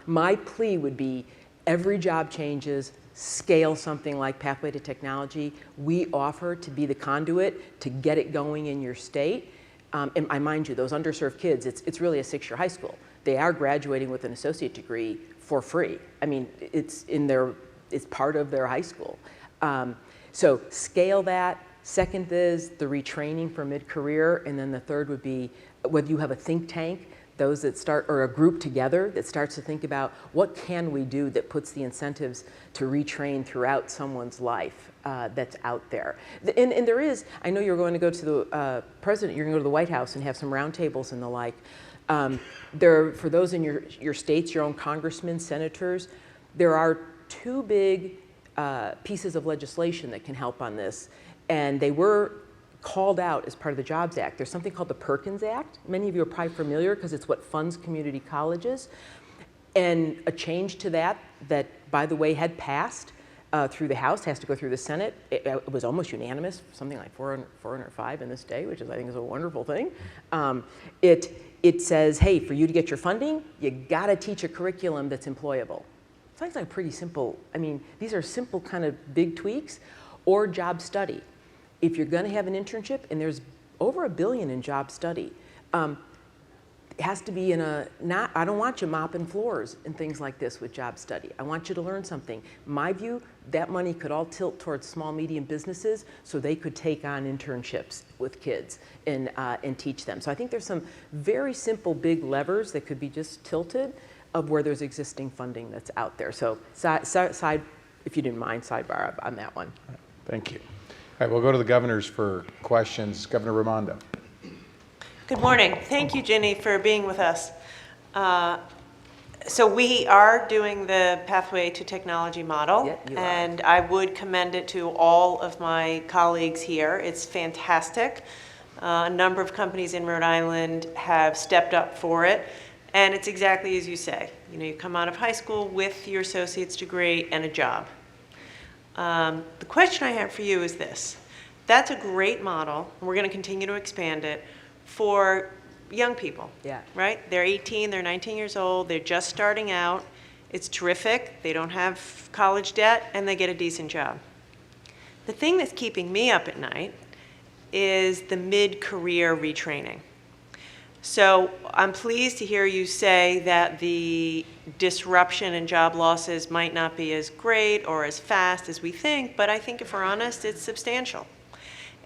my plea would be, every job changes, scale something like Pathway to Technology. We offer to be the conduit to get it going in your state. And I mind you, those underserved kids, it's really a 6-year high school. They are graduating with an associate degree for free. I mean, it's part of their high school. So scale that. Second is the retraining for mid-career, and then the third would be whether you have a think tank, those that start, or a group together that starts to think about what can we do that puts the incentives to retrain throughout someone's life that's out there. And there is, I know you're going to go to the president, you're going to go to the White House and have some roundtables and the like. For those in your states, your own congressmen, senators, there are 2 big pieces of legislation that can help on this. And they were called out as part of the Jobs Act. There's something called the Perkins Act. Many of you are probably familiar because it's what funds community colleges. And a change to that, by the way, had passed through the House, has to go through the Senate. It was almost unanimous, something like 405 in this day, which I think is a wonderful thing. It says, hey, for you to get your funding, you gotta teach a curriculum that's employable. Sounds like pretty simple. I mean, these are simple kind of big tweaks. Or job study. If you're going to have an internship, and there's over $1 billion in job study, it has to be I don't want you mopping floors and things like this with job study. I want you to learn something. My view, that money could all tilt towards small, medium businesses so they could take on internships with kids and teach them. So I think there's some very simple, big levers that could be just tilted of where there's existing funding that's out there. So side, if you didn't mind, sidebar on that one. Thank you. All right, we'll go to the governors for questions. Governor Raimondo. Good morning. Thank you, Ginny, for being with us. So we are doing the Pathway to Technology model, Yep, you are. and I would commend it to all of my colleagues here. It's fantastic. A number of companies in Rhode Island have stepped up for it, and it's exactly as you say. You know, you come out of high school with your associate's degree and a job. The question I have for you is this. That's a great model, and we're going to continue to expand it for young people, Yeah. right? They're 18, they're 19 years old, they're just starting out. It's terrific. They don't have college debt, and they get a decent job. The thing that's keeping me up at night is the mid-career retraining. So I'm pleased to hear you say that the disruption and job losses might not be as great or as fast as we think, but I think if we're honest, it's substantial.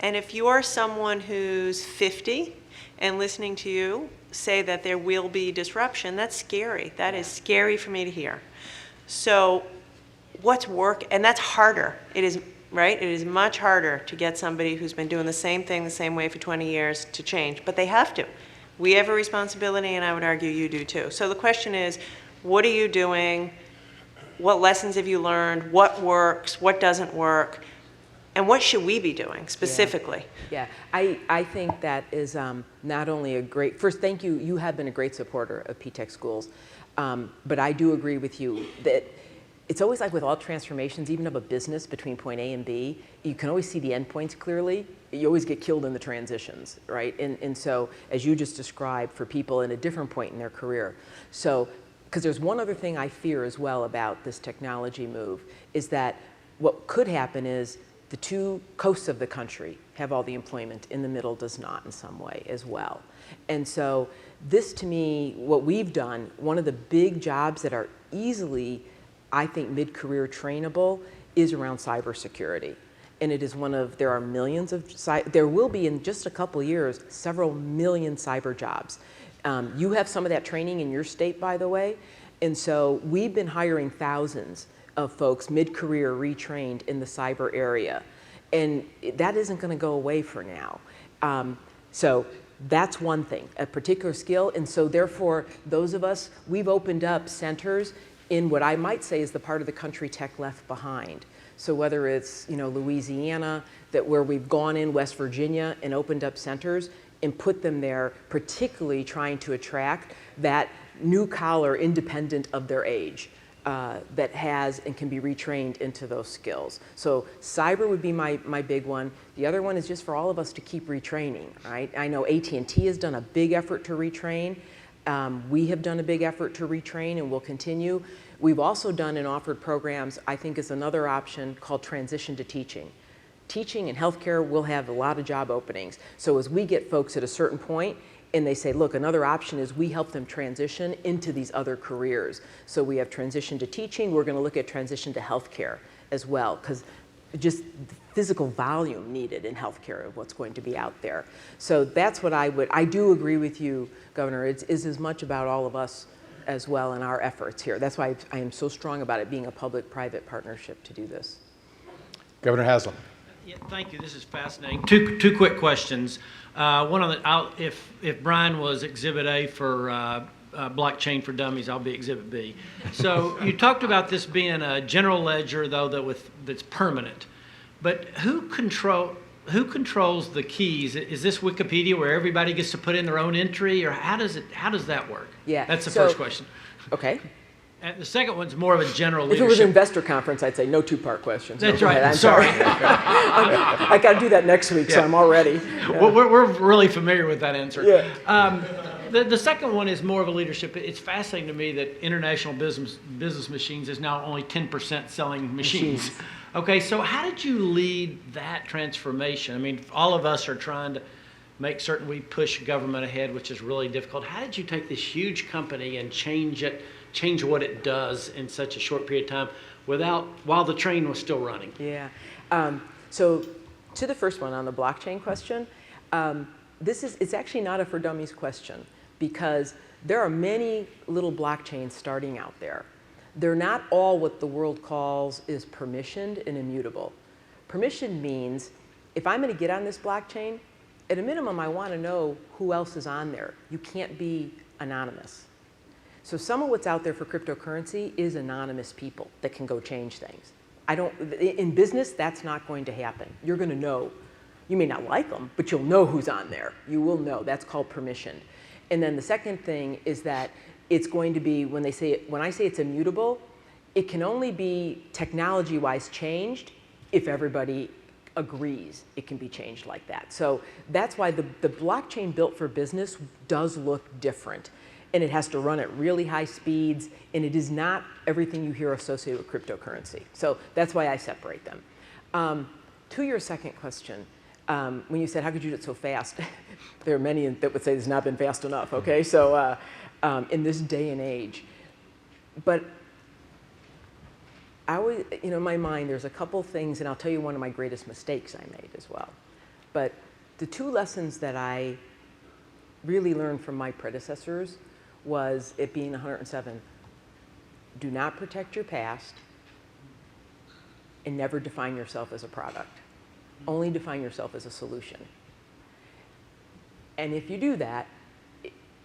And if you're someone who's 50 and listening to you say that there will be disruption, that's scary. That is scary for me to hear. So what's work, and that's harder. It is, right? It is much harder to get somebody who's been doing the same thing the same way for 20 years to change, but they have to. We have a responsibility, and I would argue you do too. So the question is, what are you doing? What lessons have you learned? What works? What doesn't work? And what should we be doing specifically? Yeah, I think that is not only a great, first, thank you. You have been a great supporter of P-Tech schools. But I do agree with you that it's always like with all transformations, even of a business between point A and B, you can always see the endpoints clearly. You always get killed in the transitions, right? And so, as you just described, for people in a different point in their career. So, because there's one other thing I fear as well about this technology move, is that what could happen is the 2 coasts of the country have all the employment, in the middle does not in some way as well. And so this, to me, what we've done, one of the big jobs that are easily, I think, mid-career trainable is around cybersecurity. and it is there are millions of, there will be in just a couple years, several million cyber jobs. You have some of that training in your state, by the way, and so we've been hiring thousands of folks mid-career retrained in the cyber area, and that isn't going to go away for now. So that's one thing, a particular skill, and so therefore, those of us, we've opened up centers in what I might say is the part of the country tech left behind. So whether it's Louisiana, where we've gone in West Virginia and opened up centers and put them there, particularly trying to attract that new collar independent of their age that has and can be retrained into those skills. So cyber would be my big one. The other one is just for all of us to keep retraining, right? I know AT&T has done a big effort to retrain. We have done a big effort to retrain and will continue. We've also done and offered programs, I think is another option, called transition to teaching. Teaching and healthcare will have a lot of job openings. So as we get folks at a certain point and they say, look, another option is we help them transition into these other careers. So we have transition to teaching. We're going to look at transition to healthcare as well, because just the physical volume needed in healthcare of what's going to be out there. So that's what I do agree with you, Governor. It's as much about all of us as well in our efforts here. That's why I am so strong about it being a public-private partnership to do this. Governor Haslam. Yeah, thank you. This is fascinating. Two quick questions. One on the, if Brian was Exhibit A for blockchain for dummies, I'll be Exhibit B. So you talked about this being a general ledger, though, that's permanent. But who controls the keys? Is this Wikipedia where everybody gets to put in their own entry, or how does that work? Yeah. That's the first question. Okay. And the second one's more of a general If leadership. it was an investor conference, I'd say no two-part questions. That's no, right. I'm sorry. I got to do that next week, so I'm all ready. Yeah. We're really familiar with that answer. Yeah. The second one is more of a leadership. It's fascinating to me that international business machines is now only 10% selling machines. Okay, so how did you lead that transformation? I mean, all of us are trying to make certain we push government ahead, which is really difficult. How did you take this huge company and change what it does in such a short period of time while the train was still running? Yeah. So to the first one on the blockchain question, it's actually not a for dummies question, because there are many little blockchains starting out there. They're not all what the world calls is permissioned and immutable. Permission means if I'm going to get on this blockchain, at a minimum, I want to know who else is on there. You can't be anonymous. So some of what's out there for cryptocurrency is anonymous people that can go change things. In business, that's not going to happen. You're going to know. You may not like them, but you'll know who's on there. You will know. That's called permissioned. And then the second thing is that it's going to be, when I say it's immutable, it can only be technology-wise changed if everybody agrees it can be changed like that. So that's why the blockchain built for business does look different. And it has to run at really high speeds, and it is not everything you hear associated with cryptocurrency. So that's why I separate them. To your second question, when you said, how could you do it so fast? There are many that would say it's not been fast enough, okay? So in this day and age. But I always, in my mind, there's a couple things, and I'll tell you one of my greatest mistakes I made as well. But the two lessons that I really learned from my predecessors was it being 107. Do not protect your past and never define yourself as a product. Only define yourself as a solution. And if you do that,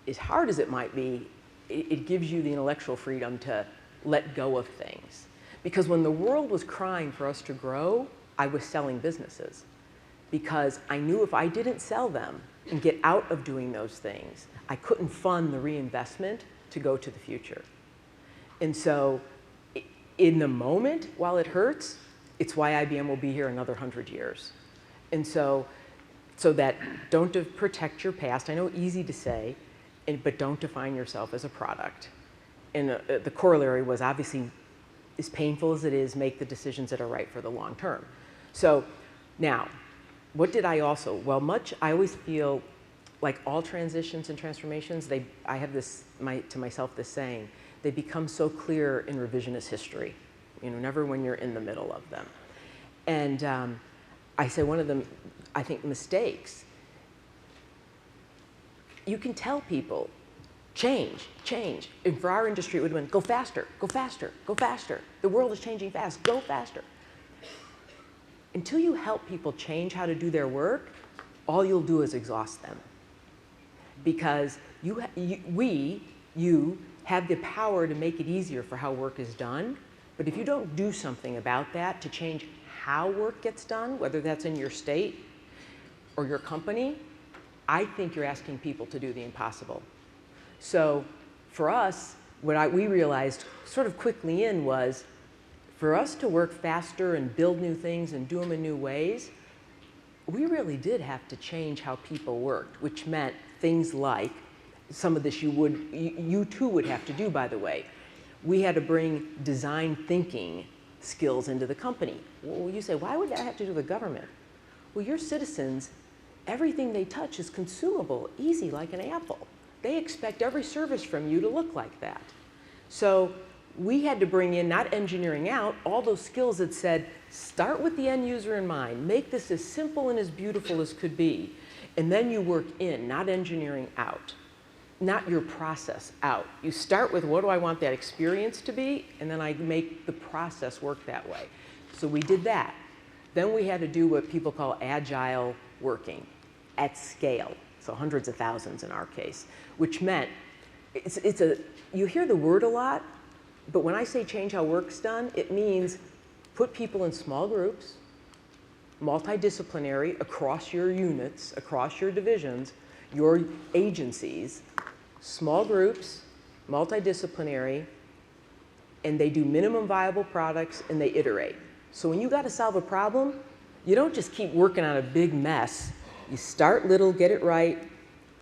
as hard as it might be, it gives you the intellectual freedom to let go of things. Because when the world was crying for us to grow, I was selling businesses. Because I knew if I didn't sell them and get out of doing those things, I couldn't fund the reinvestment to go to the future. And so in the moment, while it hurts, it's why IBM will be here another 100 years. And so that don't protect your past. I know easy to say, but don't define yourself as a product. And the corollary was obviously, as painful as it is, make the decisions that are right for the long term. So now, what did I also? Well, I always feel like all transitions and transformations, I have to myself this saying, they become so clear in revisionist history, never when you're in the middle of them. And I say one of the, I think, mistakes, you can tell people, change, change. And for our industry, it would have been, go faster, go faster, go faster. The world is changing fast, go faster. Until you help people change how to do their work, all you'll do is exhaust them. Because you have the power to make it easier for how work is done, but if you don't do something about that to change how work gets done, whether that's in your state or your company, I think you're asking people to do the impossible. So for us, what we realized sort of quickly in was, for us to work faster and build new things and do them in new ways, we really did have to change how people worked, which meant things like, some of this you too would have to do, by the way. We had to bring design thinking skills into the company. Well, you say, why would that have to do with government? Well, your citizens, everything they touch is consumable, easy like an apple. They expect every service from you to look like that. So we had to bring in, not engineering out, all those skills that said, start with the end user in mind, make this as simple and as beautiful as could be, and then you work in, not engineering out, not your process out. You start with, what do I want that experience to be, and then I make the process work that way. So we did that. Then we had to do what people call agile working at scale, so hundreds of thousands in our case, which meant, you hear the word a lot, but when I say change how work's done, it means put people in small groups, multidisciplinary, across your units, across your divisions, your agencies, small groups, multidisciplinary, and they do minimum viable products and they iterate. So when you got to solve a problem, you don't just keep working on a big mess. You start little, get it right,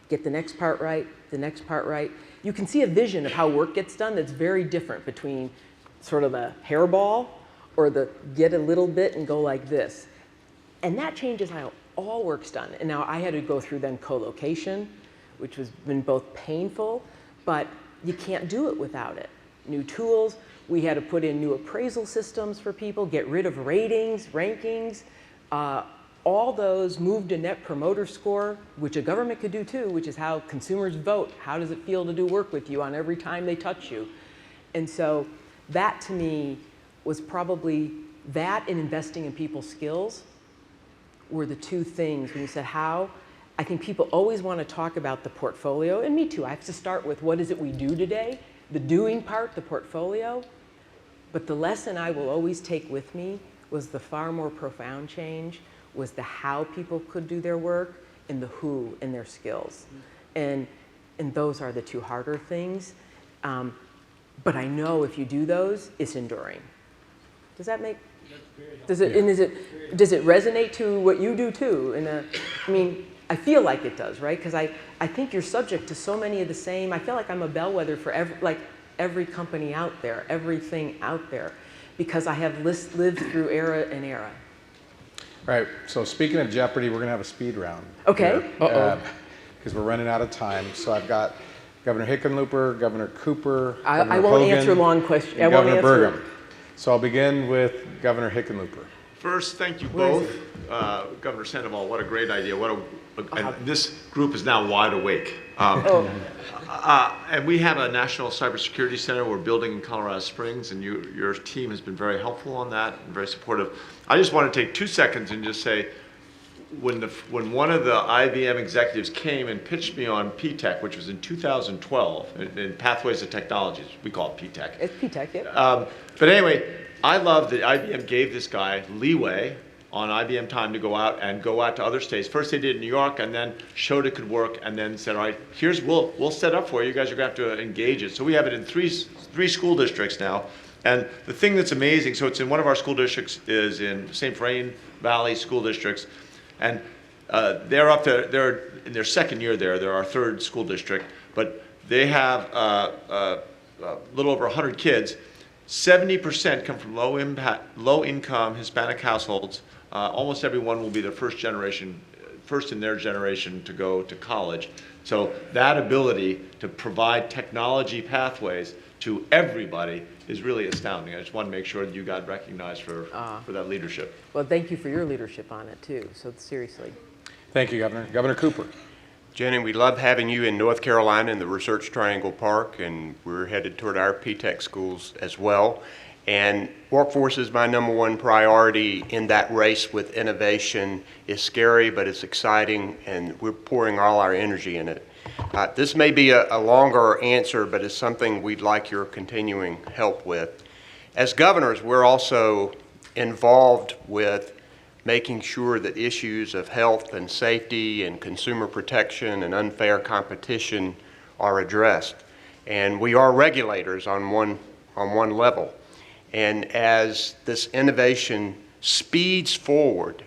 get the next part right, the next part right. You can see a vision of how work gets done that's very different between sort of a hairball or the get a little bit and go like this. And that changes how all work's done. And now I had to go through then co-location, which has been both painful, but you can't do it without it. New tools, we had to put in new appraisal systems for people, get rid of ratings, rankings, all those moved to net promoter score, which a government could do too, which is how consumers vote. How does it feel to do work with you on every time they touch you? And so that to me was probably, that and investing in people's skills were the two things when you said how. I think people always want to talk about the portfolio, and me too. I have to start with what is it we do today, the doing part, the portfolio. But the lesson I will always take with me was the far more profound change was the how people could do their work and the who and their skills. And those are the two harder things. But I know if you do those, it's enduring. Does that make, does it resonate to what you do too? I mean, I feel like it does, right? Because I think you're subject to so many of the same, I feel like I'm a bellwether for every company out there, everything out there, because I have lived through era and era. Right, so speaking of Jeopardy, we're gonna have a speed round. Okay, Because we're running out of time. So I've got Governor Hickenlooper, Governor Cooper, Governor I won't Hogan, answer long questions. and Governor Burgum. So I'll begin with Governor Hickenlooper. First, thank you both. Governor Sandoval, what a great idea. And this group is now wide awake. And we have a National Cybersecurity Center we're building in Colorado Springs, and your team has been very helpful on that and very supportive. I just want to take 2 seconds and just say, when one of the IBM executives came and pitched me on P-TECH, which was in 2012, in Pathways to Technologies, we call it P-TECH. It's P-TECH, yeah. But anyway, I love that IBM gave this guy leeway on IBM time to go out to other states. First they did it in New York, and then showed it could work, and then said, all right, we'll set up for you. You guys are gonna have to engage it. So we have it in three school districts now. And the thing that's amazing, so it's in one of our school districts, is in St. Vrain Valley school districts. And they're in their second year there. They're our third school district, but they have a little over 100 kids. 70% come from low-income Hispanic households. Almost everyone will be the first in their generation to go to college. So that ability to provide technology pathways to everybody is really astounding. I just want to make sure that you got recognized for that leadership. Well, thank you for your leadership on it too, so seriously. Thank you, Governor. Governor Cooper. Jenny, we love having you in North Carolina in the Research Triangle Park, and we're headed toward our P-TECH schools as well. And workforce is my #1 priority in that race with innovation. It's scary, but it's exciting, and we're pouring all our energy in it. This may be a longer answer, but it's something we'd like your continuing help with. As governors, we're also involved with making sure that issues of health and safety and consumer protection and unfair competition are addressed. And we are regulators on one level. And as this innovation speeds forward,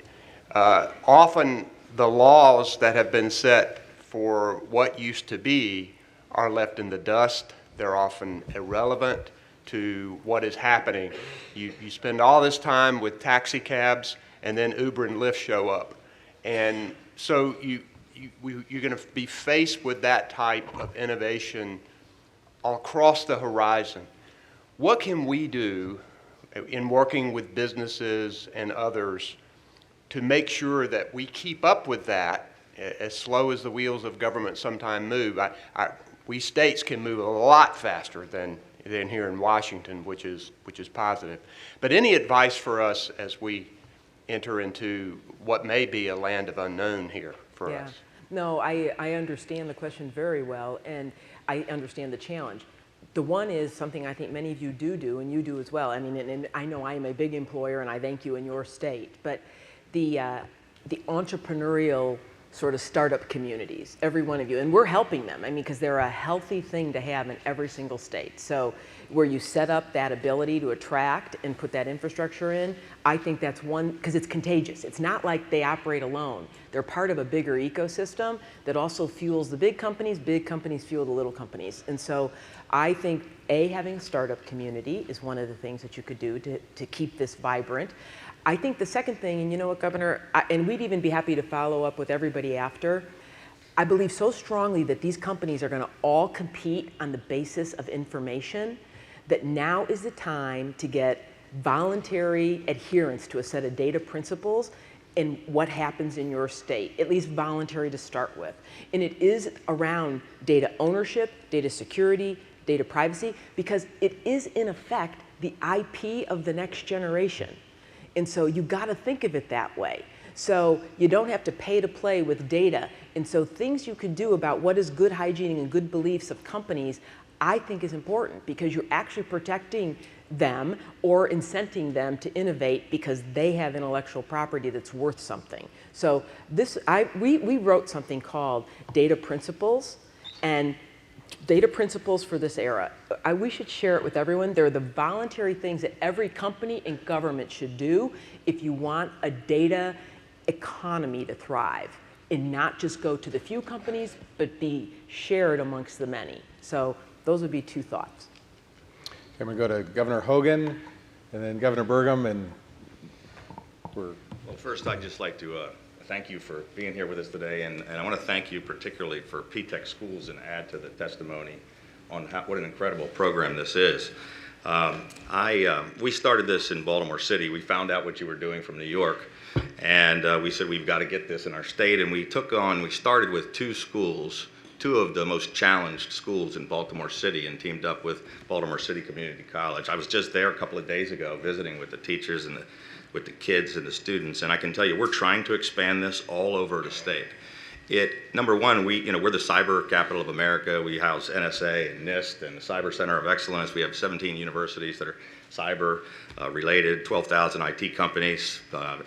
often the laws that have been set for what used to be are left in the dust. They're often irrelevant to what is happening. You spend all this time with taxi cabs, and then Uber and Lyft show up. And so you're going to be faced with that type of innovation across the horizon. What can we do in working with businesses and others to make sure that we keep up with that, as slow as the wheels of government sometimes move? We states can move a lot faster than here in Washington, which is positive. But any advice for us as we enter into what may be a land of unknown here for us? No, I understand the question very well, and I understand the challenge. The one is something I think many of you do, and you do as well. I mean, and I know I am a big employer, and I thank you in your state. But the entrepreneurial sort of startup communities, every one of you, and we're helping them. I mean, because they're a healthy thing to have in every single state. So where you set up that ability to attract and put that infrastructure in, I think that's one, because it's contagious. It's not like they operate alone. They're part of a bigger ecosystem that also fuels the big companies fuel the little companies. And so I think, having a startup community is one of the things that you could do to keep this vibrant. I think the second thing, and you know what, Governor, and we'd even be happy to follow up with everybody after, I believe so strongly that these companies are going to all compete on the basis of information, that now is the time to get voluntary adherence to a set of data principles and what happens in your state, at least voluntary to start with. And it is around data ownership, data security, data privacy, because it is in effect the IP of the next generation. And so you got to think of it that way. So you don't have to pay to play with data. And so things you can do about what is good hygiene and good beliefs of companies, I think is important, because you're actually protecting them or incenting them to innovate because they have intellectual property that's worth something. So we wrote something called Data Principles, and Data Principles for this era. We should share it with everyone. They're the voluntary things that every company and government should do if you want a data economy to thrive and not just go to the few companies, but be shared amongst the many. So those would be two thoughts. I'm going to go to Governor Hogan and then Governor Burgum, and Well, first, I'd just like to thank you for being here with us today, and I want to thank you particularly for P-TECH schools and add to the testimony on what an incredible program this is. We started this in Baltimore City. We found out what you were doing from New York, and we said we've got to get this in our state, and we started with two schools, two of the most challenged schools in Baltimore City, and teamed up with Baltimore City Community College. I was just there a couple of days ago visiting with the teachers and with the kids and the students, and I can tell you we're trying to expand this all over the state. Number one, we're the cyber capital of America. We house NSA and NIST and the Cyber Center of Excellence. We have 17 universities that are cyber related, 12,000 IT companies,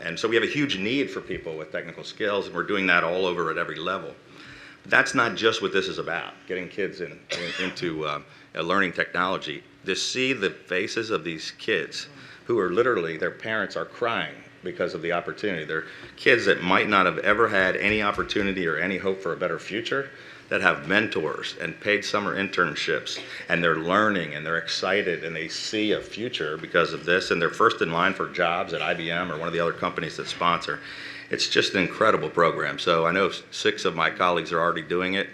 and so we have a huge need for people with technical skills, and we're doing that all over at every level. But that's not just what this is about, getting kids into learning technology. To see the faces of these kids who are literally, their parents are crying because of the opportunity. They're kids that might not have ever had any opportunity or any hope for a better future, that have mentors and paid summer internships, and they're learning and they're excited and they see a future because of this, and they're first in line for jobs at IBM or one of the other companies that sponsor. It's just an incredible program. So I know 6 of my colleagues are already doing it.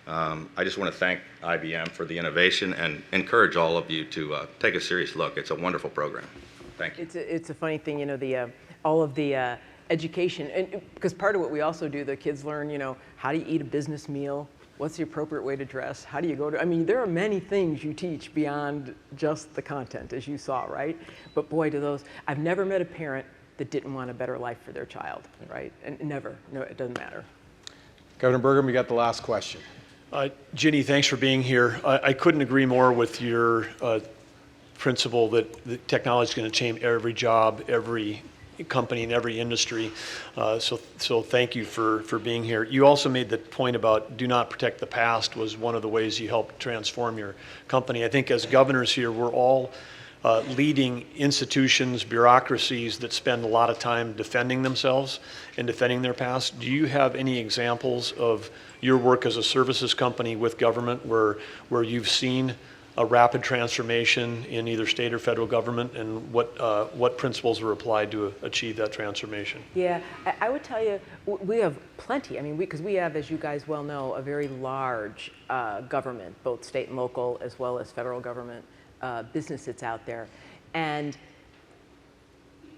I just want to thank IBM for the innovation and encourage all of you to take a serious look. It's a wonderful program. Thank you. It's a funny thing, you know, all of the education, and because part of what we also do, the kids learn, you know, how do you eat a business meal? What's the appropriate way to dress? How do you go to, I mean, there are many things you teach beyond just the content, as you saw, right? But boy, do those, I've never met a parent that didn't want a better life for their child, right? And never, no, it doesn't matter. Governor Burgum, you got the last question. Ginni, thanks for being here. I couldn't agree more with your principle that the technology is going to change every job, every company, in every industry. So thank you for being here. You also made the point about do not protect the past was one of the ways you helped transform your company. I think as governors here, we're all leading institutions, bureaucracies that spend a lot of time defending themselves and defending their past. Do you have any examples of your work as a services company with government where you've seen a rapid transformation in either state or federal government, and what principles were applied to achieve that transformation? Yeah, I would tell you, we have plenty. I mean, because we have, as you guys well know, a very large government, both state and local, as well as federal government business that's out there. And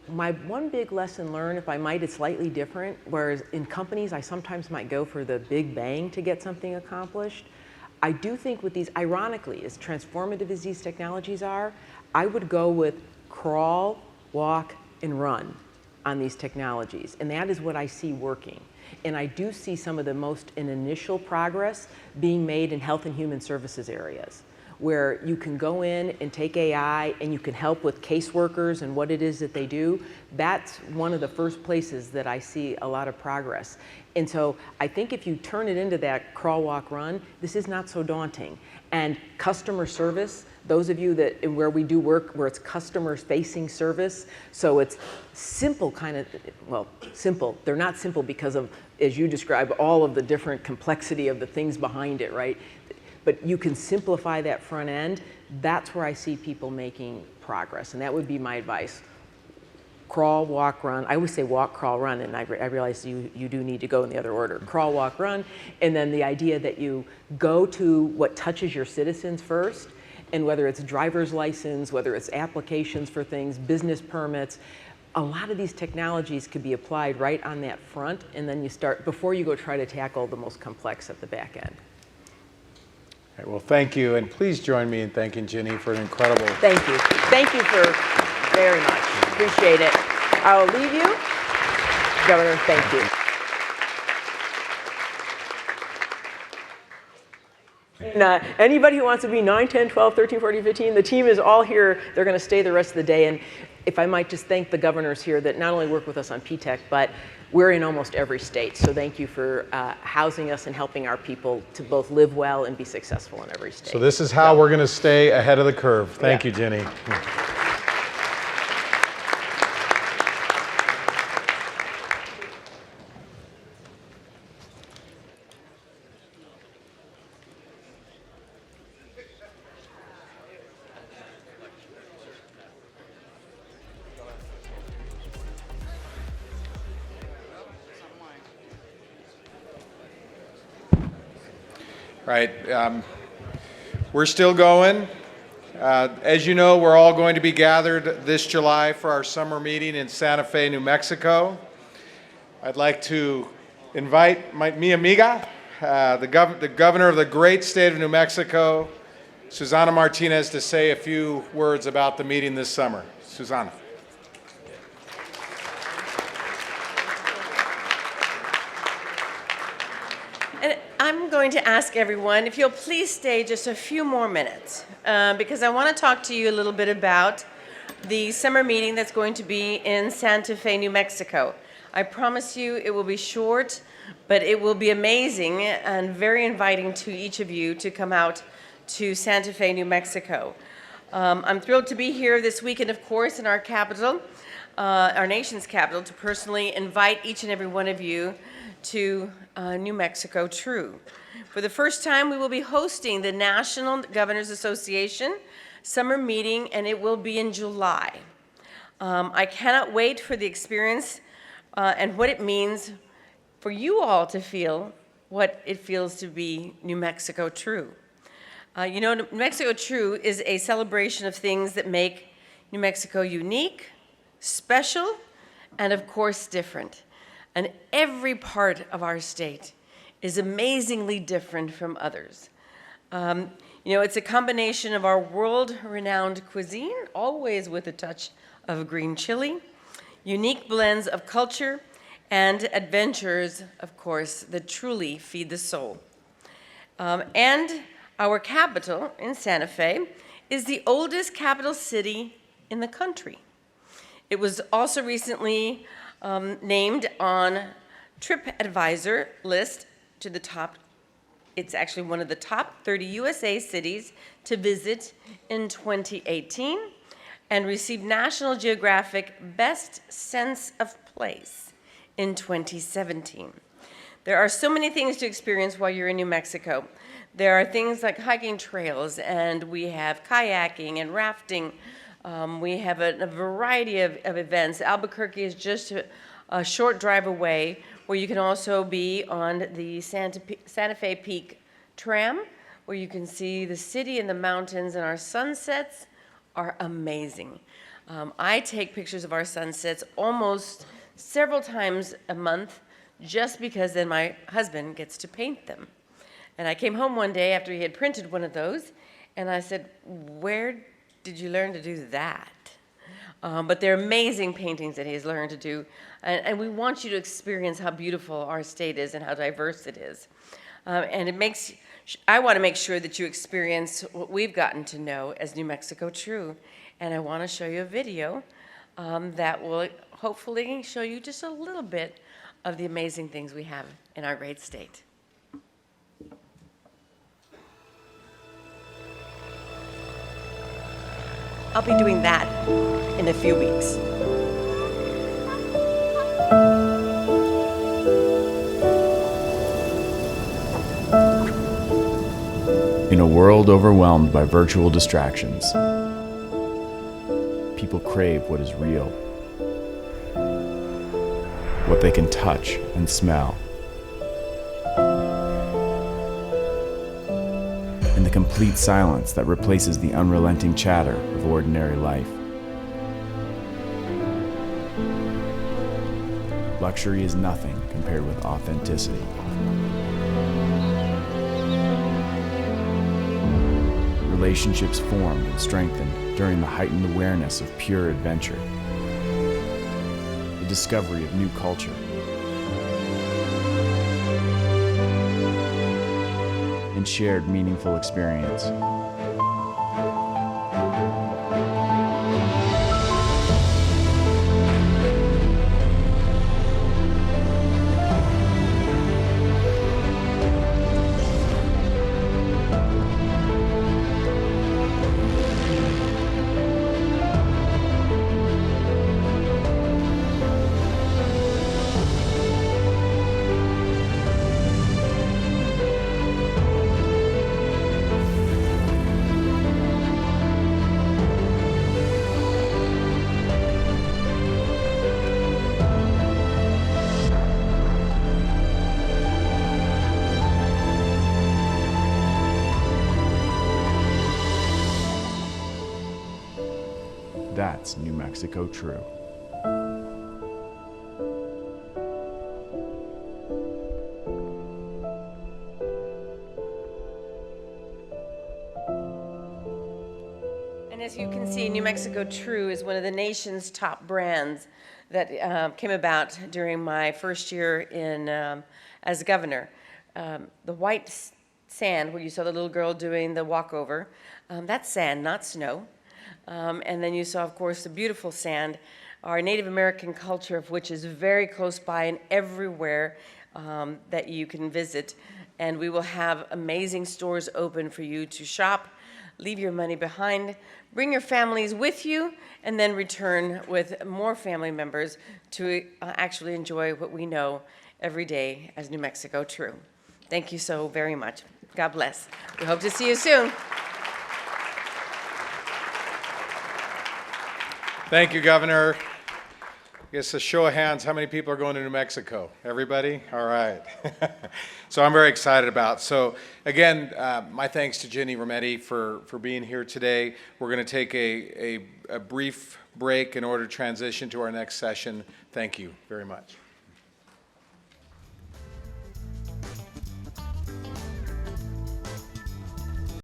my one big lesson learned, if I might, it's slightly different, whereas in companies, I sometimes might go for the big bang to get something accomplished. I do think with these, ironically, as transformative as these technologies are, I would go with crawl, walk, and run on these technologies. And that is what I see working. And I do see some of the most initial progress being made in health and human services areas, where you can go in and take AI and you can help with caseworkers and what it is that they do. That's one of the first places that I see a lot of progress. And so I think if you turn it into that crawl, walk, run, this is not so daunting. And customer service, those of you that, where we do work, where it's customer-facing service, so it's simple kind of, well, simple. They're not simple because of, as you describe, all of the different complexity of the things behind it, right? But you can simplify that front end. That's where I see people making progress, and that would be my advice. Crawl, walk, run. I always say walk, crawl, run, and I realize you do need to go in the other order. Crawl, walk, run, and then the idea that you go to what touches your citizens first, and whether it's driver's license, whether it's applications for things, business permits, a lot of these technologies could be applied right on that front, and then you start, before you go try to tackle the most complex at the back end. All right, well, thank you, and please join me in thanking Ginni for an incredible. Thank you. Thank you for very much. Appreciate it. I'll leave you. Governor, thank you. And anybody who wants to be 9, 10, 12, 13, 14, 15, the team is all here. They're going to stay the rest of the day. And if I might just thank the governors here that not only work with us on PTech, but we're in almost every state. So thank you for housing us and helping our people to both live well and be successful in every state. So this is how we're going to stay ahead of the curve. Thank you, Ginni. Right, we're still going. As you know, we're all going to be gathered this July for our summer meeting in Santa Fe, New Mexico. I'd like to invite mi amiga, the governor of the great state of New Mexico, Susana Martinez, to say a few words about the meeting this summer. Susana. I'm going to ask everyone if you'll please stay just a few more minutes because I want to talk to you a little bit about the summer meeting that's going to be in Santa Fe, New Mexico. I promise you it will be short, but it will be amazing and very inviting to each of you to come out to Santa Fe, New Mexico. I'm thrilled to be here this weekend, of course, in our capital, our nation's capital, to personally invite each and every one of you to New Mexico True. For the first time, we will be hosting the National Governors Association summer meeting, and it will be in July. I cannot wait for the experience and what it means for you all to feel what it feels to be New Mexico true. New Mexico True is a celebration of things that make New Mexico unique, special, and of course different. And every part of our state is amazingly different from others. It's a combination of our world-renowned cuisine, always with a touch of green chili, unique blends of culture, and adventures, of course, that truly feed the soul. And our capital in Santa Fe is the oldest capital city in the country. It was also recently named on TripAdvisor list to the top. It's actually one of the top 30 USA cities to visit in 2018 and received National Geographic Best Sense of Place in 2017. There are so many things to experience while you're in New Mexico. There are things like hiking trails, and we have kayaking and rafting. We have a variety of events. Albuquerque is just a short drive away, where you can also be on the Santa Fe Peak tram, where you can see the city and the mountains, and our sunsets are amazing. I take pictures of our sunsets almost several times a month, just because then my husband gets to paint them. And I came home one day after he had printed one of those, and I said, "Where did you learn to do that?" But they're amazing paintings that he's learned to do, and we want you to experience how beautiful our state is and how diverse it is. I want to make sure that you experience what we've gotten to know as New Mexico True, and I want to show you a video that will hopefully show you just a little bit of the amazing things we have in our great state. I'll be doing that in a few weeks. In a world overwhelmed by virtual distractions, people crave what is real, what they can touch and smell, and the complete silence that replaces the unrelenting chatter of ordinary life. Luxury is nothing compared with authenticity. Relationships formed and strengthened during the heightened awareness of pure adventure, the discovery of new culture, and shared meaningful experience. That's New Mexico True. And as you can see, New Mexico True is one of the nation's top brands that came about during my first year as governor. The white sand, where you saw the little girl doing the walkover, that's sand, not snow. And then you saw, of course, the beautiful sand, our Native American culture, of which is very close by and everywhere that you can visit. And we will have amazing stores open for you to shop, leave your money behind, bring your families with you, and then return with more family members to actually enjoy what we know every day as New Mexico True. Thank you so very much. God bless. We hope to see you soon. Thank you, Governor. I guess a show of hands, how many people are going to New Mexico? Everybody? All right. So I'm very excited about. So again, my thanks to Ginni Rometty for being here today. We're going to take a brief break in order to transition to our next session. Thank you very much.